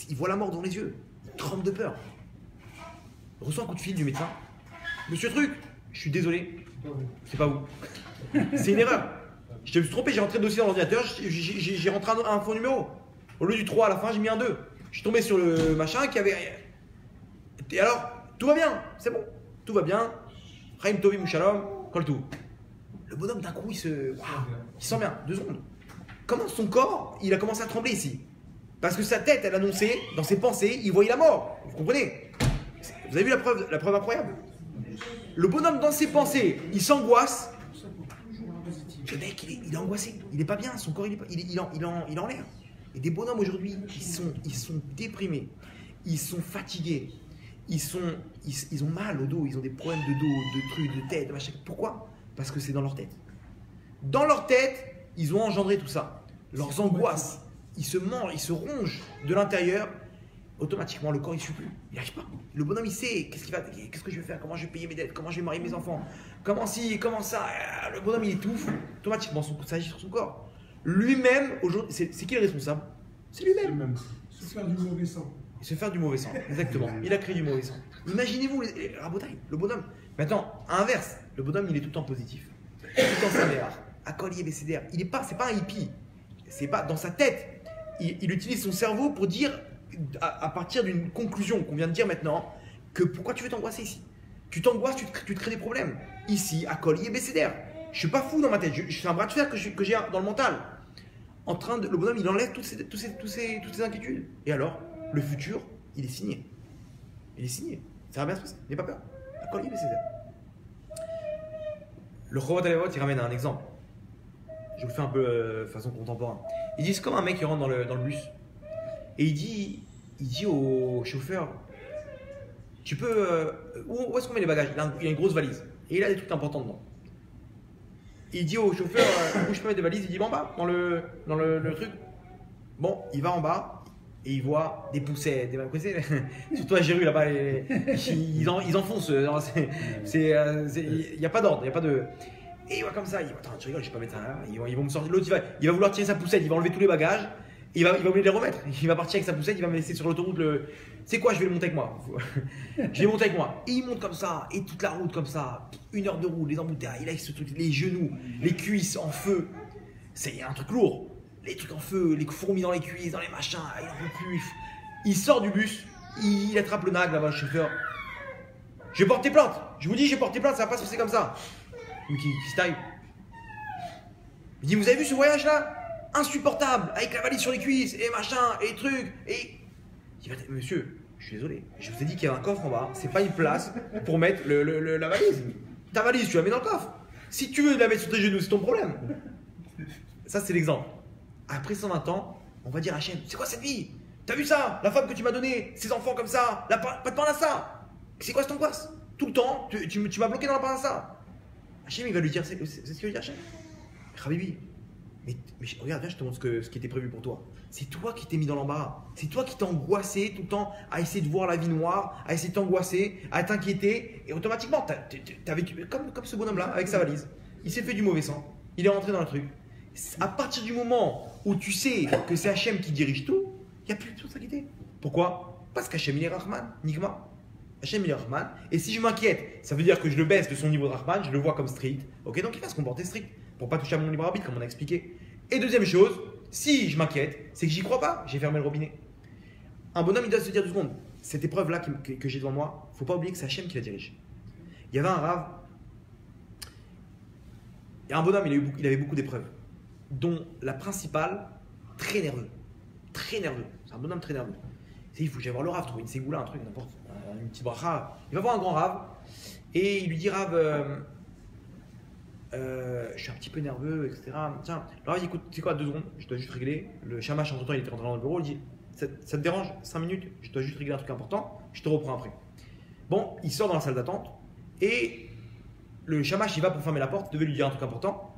Il voit la mort dans les yeux. Il tremble de peur. Il reçoit un coup de fil du médecin. Monsieur Truc, je suis désolé. C'est pas vous. C'est une erreur. Je me suis trompé, j'ai rentré le dossier dans l'ordinateur, j'ai rentré un faux numéro. Au lieu du 3 à la fin, j'ai mis un 2. Je suis tombé sur le machin qui avait. Et alors, tout va bien, c'est bon. Tout va bien. Chaim Tovim Mouchalom, colle tout. Le bonhomme, d'un coup, il se sent bien. 2 secondes. Comment son corps, il a commencé à trembler ici? Parce que sa tête, elle annonçait, dans ses pensées, il voyait la mort. Vous comprenez? Vous avez vu la preuve incroyable? Le bonhomme, dans ses pensées, il s'angoisse. Le mec, il est angoissé, il est pas bien, son corps il est en l'air. Et des bonhommes aujourd'hui, ils sont déprimés, ils sont fatigués, ils ont mal au dos, ils ont des problèmes de dos, de trucs, de tête, de machin. Pourquoi? Parce que c'est dans leur tête. Dans leur tête, ils ont engendré tout ça. Leurs angoisses, ils se mangent, ils se rongent de l'intérieur. Automatiquement, le corps, il ne suit plus. Il n'y arrive pas. Le bonhomme, il sait qu'est-ce que je vais faire, comment je vais payer mes dettes, comment je vais marier mes enfants, comment ça. Le bonhomme, il étouffe. Automatiquement, ça agit sur son corps. Lui-même, aujourd'hui, c'est qui le responsable? C'est lui-même. Se faire du mauvais sang. Se faire du mauvais sang, exactement. Il a créé du mauvais sang. Imaginez-vous, Rabotaï, le bonhomme. Maintenant, à l'inverse, le bonhomme, il est tout le temps positif. Tout le temps sévère, accolé, bécédaire. C'est pas un hippie. C'est pas dans sa tête. Il utilise son cerveau pour dire. À partir d'une conclusion qu'on vient de dire maintenant, que pourquoi tu veux t'angoisser ici? Tu t'angoisses, tu te crées des problèmes. Ici, à Collier, bécédaire. Je suis pas fou dans ma tête, je fais un bras de fer que j'ai dans le mental. Le bonhomme, il enlève toutes ces inquiétudes. Et alors, le futur, il est signé. Il est signé. Ça va bien se passer, n'aie pas peur. À Collier, bécédaire. Le Chovat Alevot, il ramène un exemple. Je vous le fais un peu de façon contemporaine. Il dit, c'est comme un mec qui rentre dans le bus. Et il dit au chauffeur, tu peux, où est-ce qu'on met les bagages? Il a une grosse valise et il a des trucs importants dedans. Il dit au chauffeur, où je peux mettre des valises? Il dit, en bas, dans le truc. Bon, il va en bas et il voit des poussettes, vous connaissez, surtout à Jéru là-bas, ils enfoncent. Il n'y a pas d'ordre, il n'y a pas de. Et il voit comme ça, il dit, attends, tu rigoles, je vais pas mettre ça là. Ils vont me sortir. L'autre, il va vouloir tirer sa poussette, il va enlever tous les bagages. Il va oublier de les remettre. Il va partir avec sa poussette, il va me laisser sur l'autoroute. C'est quoi, je vais le monter avec moi. Je vais monter avec moi. Et il monte comme ça, et toute la route comme ça. 1 heure de route, les embouteillages, il a ce truc, les genoux, les cuisses en feu. C'est un truc lourd. Les trucs en feu, les fourmis dans les cuisses, dans les machins, il en peut plus. Il sort du bus, il attrape le nag là-bas, le chauffeur. Je vais porter plainte. Je vous dis, je vais porter plainte, ça va pas se passer comme ça. Qui se taille. Il dit, vous avez vu ce voyage là? Insupportable, avec la valise sur les cuisses, et machin, et les trucs, et... Il va dire, monsieur, je suis désolé, je vous ai dit qu'il y avait un coffre en bas, c'est pas une place pour mettre la valise. Ta valise, tu la mets dans le coffre. Si tu veux la mettre sur tes genoux, c'est ton problème. Ça, c'est l'exemple. Après 120 ans, on va dire à Hachem, c'est quoi cette vie? T'as vu ça? La femme que tu m'as donnée, ses enfants comme ça, pas de pain à ça. C'est quoi cette angoisse? Tout le temps, tu m'as bloqué dans la parnassa. Hachem, il va lui dire, c'est ce qu'il veut dire, Hachem. Habibi, mais regarde, viens, je te montre ce qui était prévu pour toi. C'est toi qui t'es mis dans l'embarras. C'est toi qui t'es angoissé tout le temps à essayer de voir la vie noire, à essayer de t'angoisser, à t'inquiéter. Et automatiquement, t'as vécu comme ce bonhomme-là, avec sa valise. Il s'est fait du mauvais sang. Il est rentré dans le truc. À partir du moment où tu sais que c'est Hachem qui dirige tout, il n'y a plus de s'inquiéter. Pourquoi? Parce qu'Hachem, il est Rahman, Nigma. Hachem, il est Rahman. Et si je m'inquiète, ça veut dire que je le baisse de son niveau de Rahman, je le vois comme strict. Ok, donc il va se comporter strict pour pas toucher à mon libre arbitre, comme on a expliqué. Et deuxième chose, si je m'inquiète, c'est que j'y crois pas, j'ai fermé le robinet. Un bonhomme, il doit se dire 2 secondes. Cette épreuve-là que j'ai devant moi, faut pas oublier que c'est Hachem qui la dirige. Il y avait un rave, il y a un bonhomme, il avait beaucoup d'épreuves, dont la principale, très nerveux. Très nerveux. C'est un bonhomme très nerveux. Il faut que j'aille voir le rave, trouver une ségoula, un truc, n'importe, une petite bracha. Il va voir un grand rave et il lui dit rave, je suis un petit peu nerveux, etc. Tiens, le rave dit écoute, tu sais quoi, 2 secondes, je dois juste régler. Le shamash, en temps, il était rentré dans le bureau, il dit ça te dérange 5 minutes, je dois juste régler un truc important, je te reprends après. Bon, il sort dans la salle d'attente et le shamash, il va pour fermer la porte, il devait lui dire un truc important.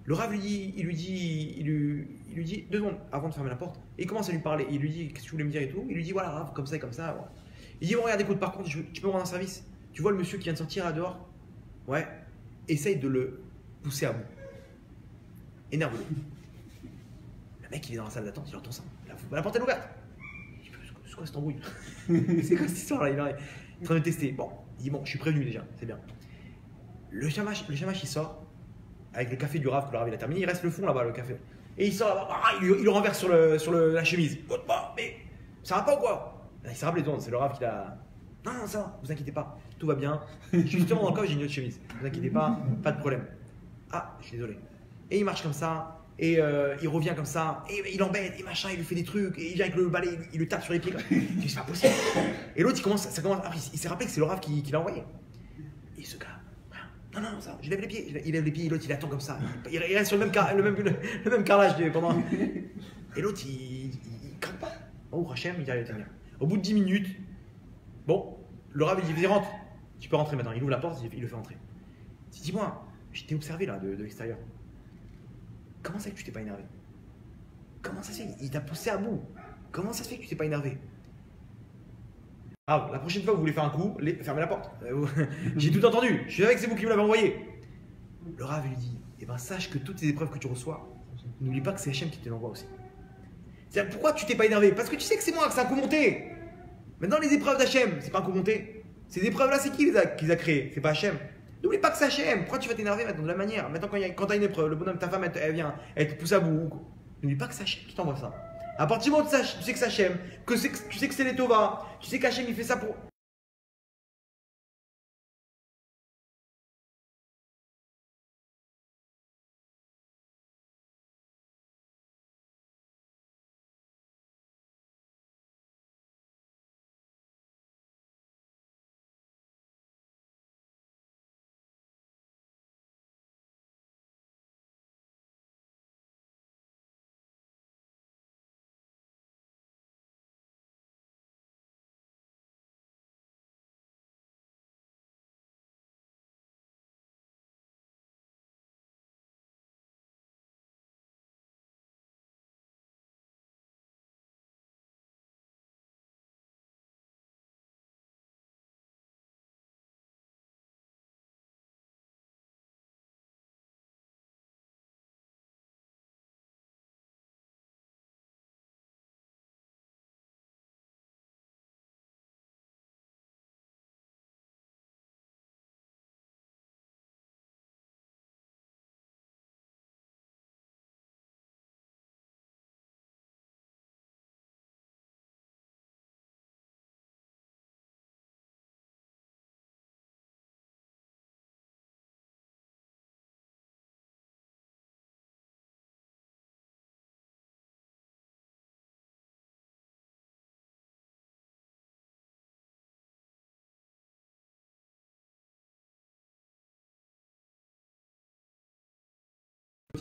Le Rav il lui dit 2 secondes avant de fermer la porte. Et il commence à lui parler. Il lui dit qu'est-ce que tu voulais me dire et tout. Il lui dit voilà Rav, comme ça et comme ça. Ouais. Il dit bon, regarde, écoute, par contre, tu peux me rendre un service. Tu vois le monsieur qui vient de sortir là dehors? Ouais. Essaye de le pousser à bout. Énerve-le. Le mec, il est dans la salle d'attente, il entend ça. La porte est ouverte. Il dit c'est quoi cette embrouille? C'est quoi cette histoire là? Il est en train de tester. Bon, il dit bon, je suis prévenu déjà, c'est bien. Le shamash, il sort. Avec le café du Rav que le Rav il a terminé, il reste le fond là-bas, le café. Et il sort là-bas, il le renverse sur la chemise. Mais ça va pas ou quoi? Il s'est rappelé, c'est le Rav qui l'a. Non, ça va, vous inquiétez pas, tout va bien. Justement, dans le coffre, j'ai une autre chemise. Vous inquiétez pas de problème. Ah, je suis désolé. Et il marche comme ça, et il revient comme ça, et il embête, et machin, il lui fait des trucs, et il vient avec le balai, il le tape sur les pieds. C'est pas possible. Et l'autre, il s'est rappelé que c'est le Rav qui l'a envoyé. Et ce gars. Non, ça, je lève les pieds. Il lève les pieds, l'autre il attend comme ça. Il reste sur le même carrelage pendant. Et l'autre il craque pas. Oh, Hachem, il arrive à tenir. Au bout de 10 minutes, bon, le Rav il dit vas-y, rentre. Tu peux rentrer maintenant. Il ouvre la porte, il le fait rentrer. Il dit dis-moi, je t'ai observé là de l'extérieur. Comment ça fait que tu t'es pas énervé? Comment ça se fait? Il t'a poussé à bout. Comment ça se fait que tu t'es pas énervé? Ah, la prochaine fois que vous voulez faire un coup, fermez la porte. J'ai tout entendu. Je savais que c'est vous qui me l'avez envoyé. Le Rav lui dit eh ben, sache que toutes ces épreuves que tu reçois, n'oublie pas que c'est Hachem qui te l'envoie aussi. C'est-à-dire, pourquoi tu t'es pas énervé? Parce que tu sais que c'est moi, que c'est un coup monté. Maintenant, les épreuves d'Hachem, c'est pas un coup monté. Ces épreuves-là, c'est qui les a créées? C'est pas Hachem. N'oublie pas que c'est Hachem. Pourquoi tu vas t'énerver maintenant de la manière? Maintenant, quand tu as une épreuve, le bonhomme, ta femme, elle vient, elle te pousse à bout. N'oublie pas que c'est Hachem qui t'envoie ça. À partir du moment où tu sais que c'est Hachem, tu sais que c'est les Tova, tu sais qu'Hachem il fait ça pour.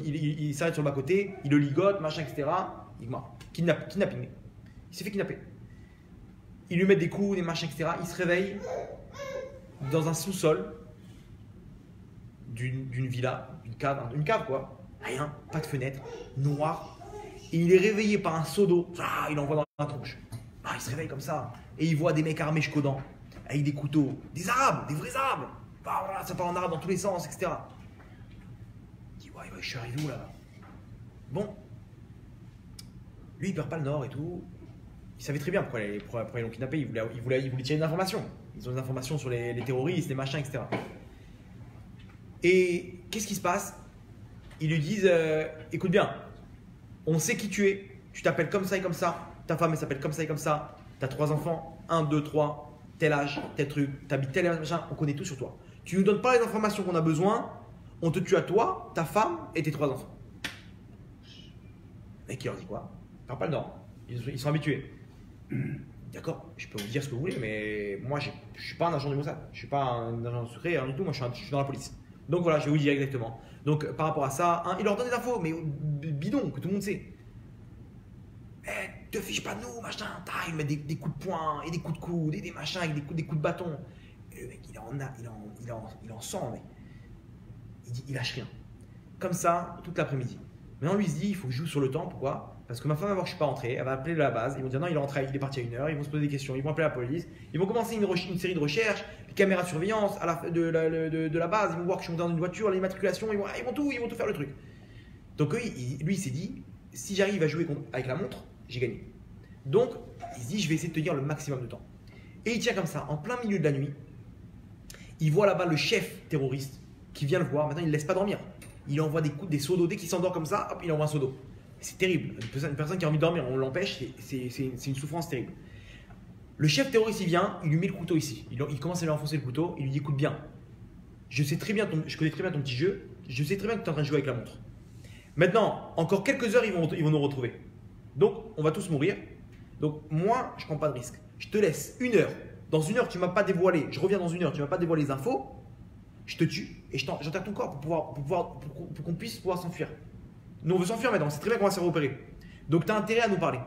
Il s'arrête sur le bas-côté, il le ligote, machin, etc. Il mort. Kidnapping. Il s'est fait kidnapper. Ils lui mettent des coups, des machins, etc. Il se réveille. dans un sous-sol d'une villa, une cave quoi. Rien, pas de fenêtre, noir. Et il est réveillé par un seau d'eau. Ah, il envoie dans la tronche. Ah, il se réveille comme ça. Et il voit des mecs armés jusqu'aux dents, avec des couteaux. Des arabes, des vrais arabes. Ah, voilà, ça part en arabe dans tous les sens, etc. Il dit, ouais, je suis arrivé où là? Bon. Lui, il perd pas le nord et tout. Il savait très bien pourquoi ils l'ont kidnappé. Il voulait tirer des informations. Ils ont des informations sur les terroristes, les machins, etc. Et qu'est-ce qui se passe? Ils lui disent, écoute bien, on sait qui tu es. Tu t'appelles comme ça et comme ça. Ta femme, elle s'appelle comme ça et comme ça. Tu as 3 enfants. 1, 2, 3. Tel âge, tel truc. Tu habites tel machin. On connaît tout sur toi. Tu nous donnes pas les informations qu'on a besoin. On te tue à toi, ta femme et tes 3 enfants. Et qui leur dit quoi? Parle pas le nord. Ils sont habitués. D'accord, je peux vous dire ce que vous voulez, mais moi je suis pas un agent du Mossad. Je suis pas un agent secret, rien du tout. Moi je suis dans la police. Donc voilà, je vais vous dire exactement. Donc par rapport à ça, il leur donne des infos, mais bidon, que tout le monde sait. Te fiche pas de nous, machin. Il met des coups de poing et des coups de coude et des machins avec des coups de bâton. Et le mec, il en sent, mais il lâche rien. Comme ça, toute l'après-midi. Maintenant, lui, il se dit, il faut que je joue sur le temps. Pourquoi? Parce que ma femme va voir que je suis pas rentré. Elle va appeler de la base. Ils vont dire non, il est rentré, il est parti à 1h. Ils vont se poser des questions. Ils vont appeler la police. Ils vont commencer une série de recherches, des caméras de surveillance de la base. Ils vont voir que je suis monté dans une voiture, l'immatriculation. Ils vont tout faire le truc. Donc lui, il s'est dit, si j'arrive à jouer avec la montre, j'ai gagné. Donc, il se dit, je vais essayer de tenir le maximum de temps. Et il tient comme ça, en plein milieu de la nuit. Il voit là-bas le chef terroriste qui vient le voir. Maintenant, il ne le laisse pas dormir. Il envoie des seaux d'eau. Dès qu'il s'endort comme ça, hop, il envoie un seau d'eau. C'est terrible. Une personne qui a envie de dormir, on l'empêche, c'est une souffrance terrible. Le chef terroriste, il vient, il lui met le couteau ici. Il commence à lui enfoncer le couteau. Il lui dit, écoute bien, je connais très bien ton petit jeu. Je sais très bien que tu es en train de jouer avec la montre. Maintenant, encore quelques heures, ils vont nous retrouver. Donc, on va tous mourir. Donc, moi, je ne prends pas de risque. Je te laisse 1 heure. Dans 1 heure, tu ne m'as pas dévoilé. Je reviens dans 1 heure, tu ne m'as pas dévoilé les infos. Je te tue et j'enterre ton corps pour qu'on puisse pouvoir s'enfuir. Nous, on veut s'enfuir maintenant. C'est très bien qu'on va se faire opérer. Donc, tu as intérêt à nous parler.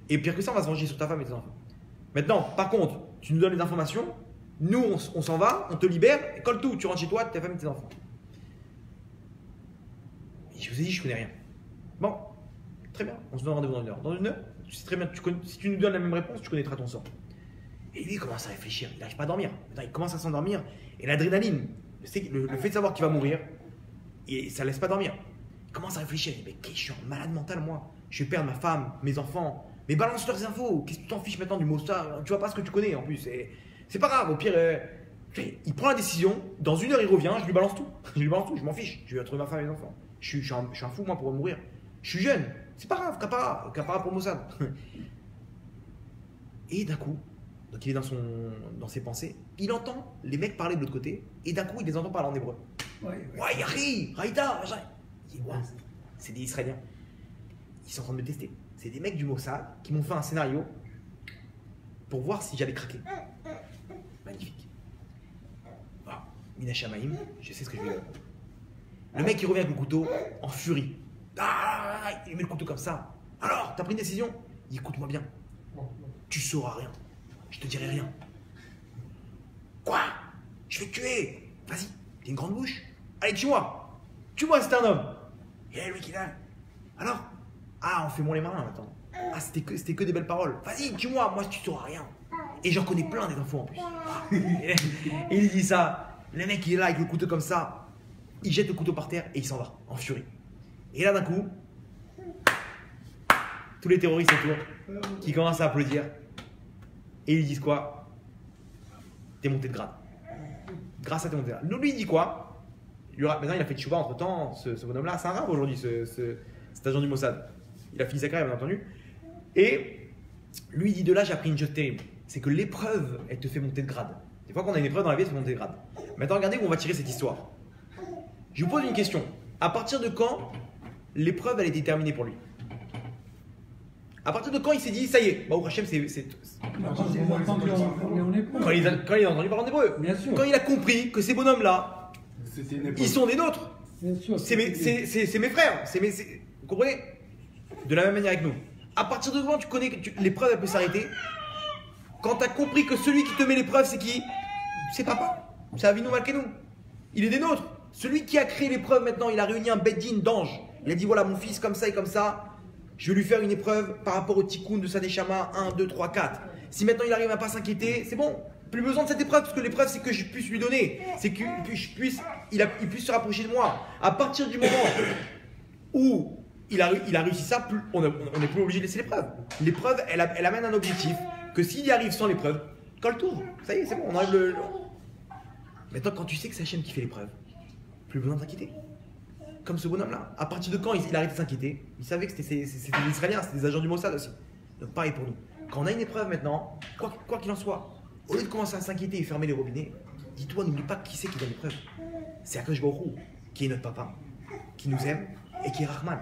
Et pire que ça, on va se venger sur ta femme et tes enfants. Maintenant, par contre, tu nous donnes les informations. Nous, on s'en va, on te libère. Et colle tout, tu rentres chez toi, ta femme et tes enfants. Et je vous ai dit, je connais rien. Bon, très bien. On se donne rendez-vous dans 1 heure. Dans 1 heure, tu sais très bien, si tu nous donnes la même réponse, tu connaîtras ton sort. Et lui, il commence à réfléchir. Il n'arrive pas à dormir. Il commence à s'endormir. Et l'adrénaline, le fait de savoir qu'il va mourir, et ça ne laisse pas dormir. Il commence à réfléchir. Il dit, mais je suis un malade mental, moi. Je vais perdre ma femme, mes enfants. Mais balance leurs infos. Qu'est-ce que tu t'en fiches maintenant du Mossad? Tu vois pas ce que tu connais en plus. C'est pas grave. Au pire, il prend la décision. Dans 1 heure, il revient. Je lui balance tout. Je m'en fiche. Je vais retrouver ma femme et mes enfants. Je suis un fou, moi, pour mourir. Je suis jeune. C'est pas grave. Capara pour Mossad. Et d'un coup, donc il est dans ses pensées, il entend les mecs parler de l'autre côté, et d'un coup il les entend parler en hébreu. Ouais, Yari, Raïda, machin. Il dit, ouais, c'est des Israéliens. Ils sont en train de me tester. C'est des mecs du Mossad qui m'ont fait un scénario pour voir si j'allais craquer. Magnifique. Voilà. Mina Shamaim, je sais ce que je vais dire. Le mec il revient avec le couteau en furie. Ah, il met le couteau comme ça. Alors, t'as pris une décision? Il dit, écoute-moi bien. Tu sauras rien. Je te dirai rien. Quoi? Je vais te tuer. Vas-y, t'es une grande bouche. Allez, tue-moi. Tue-moi, c'est un homme. Et là, lui qui là. Alors? Ah, on fait moins les marins maintenant. Ah, c'était que des belles paroles. Vas-y, tue-moi, moi tu sauras rien. Et j'en connais plein des infos en plus. Et il dit ça. Le mec il est là avec le couteau comme ça. Il jette le couteau par terre et il s'en va en furie. Et là d'un coup, tous les terroristes autour qui commencent à applaudir. Et ils disent quoi? T'es monté de grade. Grâce à tes montées de grade. Lui il dit quoi? Maintenant il a fait de chouva entre temps. Ce bonhomme-là, c'est un arabe aujourd'hui, cet agent du Mossad. Il a fini sa carrière bien entendu. Et lui il dit, de là j'ai appris une chose terrible. C'est que l'épreuve, elle te fait monter de grade. Des fois qu'on a une épreuve dans la vie, elle te fait monter de grade. Maintenant regardez où on va tirer cette histoire. Je vous pose une question. À partir de quand l'épreuve elle est terminée pour lui? À partir de quand il s'est dit, ça y est, bah, au Hachem, c'est. Quand il a entendu parler en hébreu. Quand il a compris que ces bonhommes-là, ils sont des nôtres. C'est mes frères. Vous comprenez? De la même manière avec nous. À partir de quand tu connais que l'épreuve elle peut s'arrêter? Quand tu as compris que celui qui te met l'épreuve, c'est qui? C'est papa. C'est Avinu Malkeinu. Il est des nôtres. Celui qui a créé l'épreuve maintenant, il a réuni un beddin d'anges. Il a dit voilà, mon fils, comme ça et comme ça, je vais lui faire une épreuve par rapport au tikkun de sa neshama 1, 2, 3, 4. Si maintenant il arrive à pas s'inquiéter, c'est bon. Plus besoin de cette épreuve, parce que l'épreuve, c'est que je puisse lui donner. C'est qu'il puisse se rapprocher de moi. À partir du moment où il a réussi ça, on n'est plus obligé de laisser l'épreuve. L'épreuve, elle amène un objectif que s'il y arrive sans l'épreuve, colle tout. Ça y est, c'est bon, on enlève le. Maintenant, quand tu sais que c'est Hachem qui fait l'épreuve, plus besoin de t'inquiéter. Comme ce bonhomme-là. À partir de quand il arrête de s'inquiéter? Il savait que c'était des Israéliens, c'était des agents du Mossad aussi. Donc pareil pour nous. Quand on a une épreuve maintenant, quoi qu'il en soit, au lieu de commencer à s'inquiéter et fermer les robinets, dis-toi, n'oublie pas qui c'est qui donne l'épreuve. C'est Akadosh Baruch Hu, qui est notre papa, qui nous aime et qui est Rahman.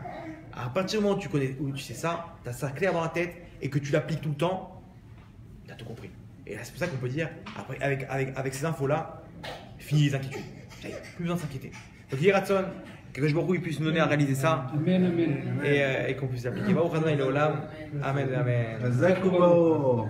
À partir du moment où tu sais ça, tu as ça clair dans la tête et que tu l'appliques tout le temps, tu as tout compris. Et là, c'est pour ça qu'on peut dire, après, avec ces infos-là, fini les inquiétudes. Plus besoin de s'inquiéter. Donc, Yiratson, que je beaucoup puisse nous donner à réaliser ça. Amen, amen. Et qu'on puisse l'appliquer. Amen, amen. Zakubo.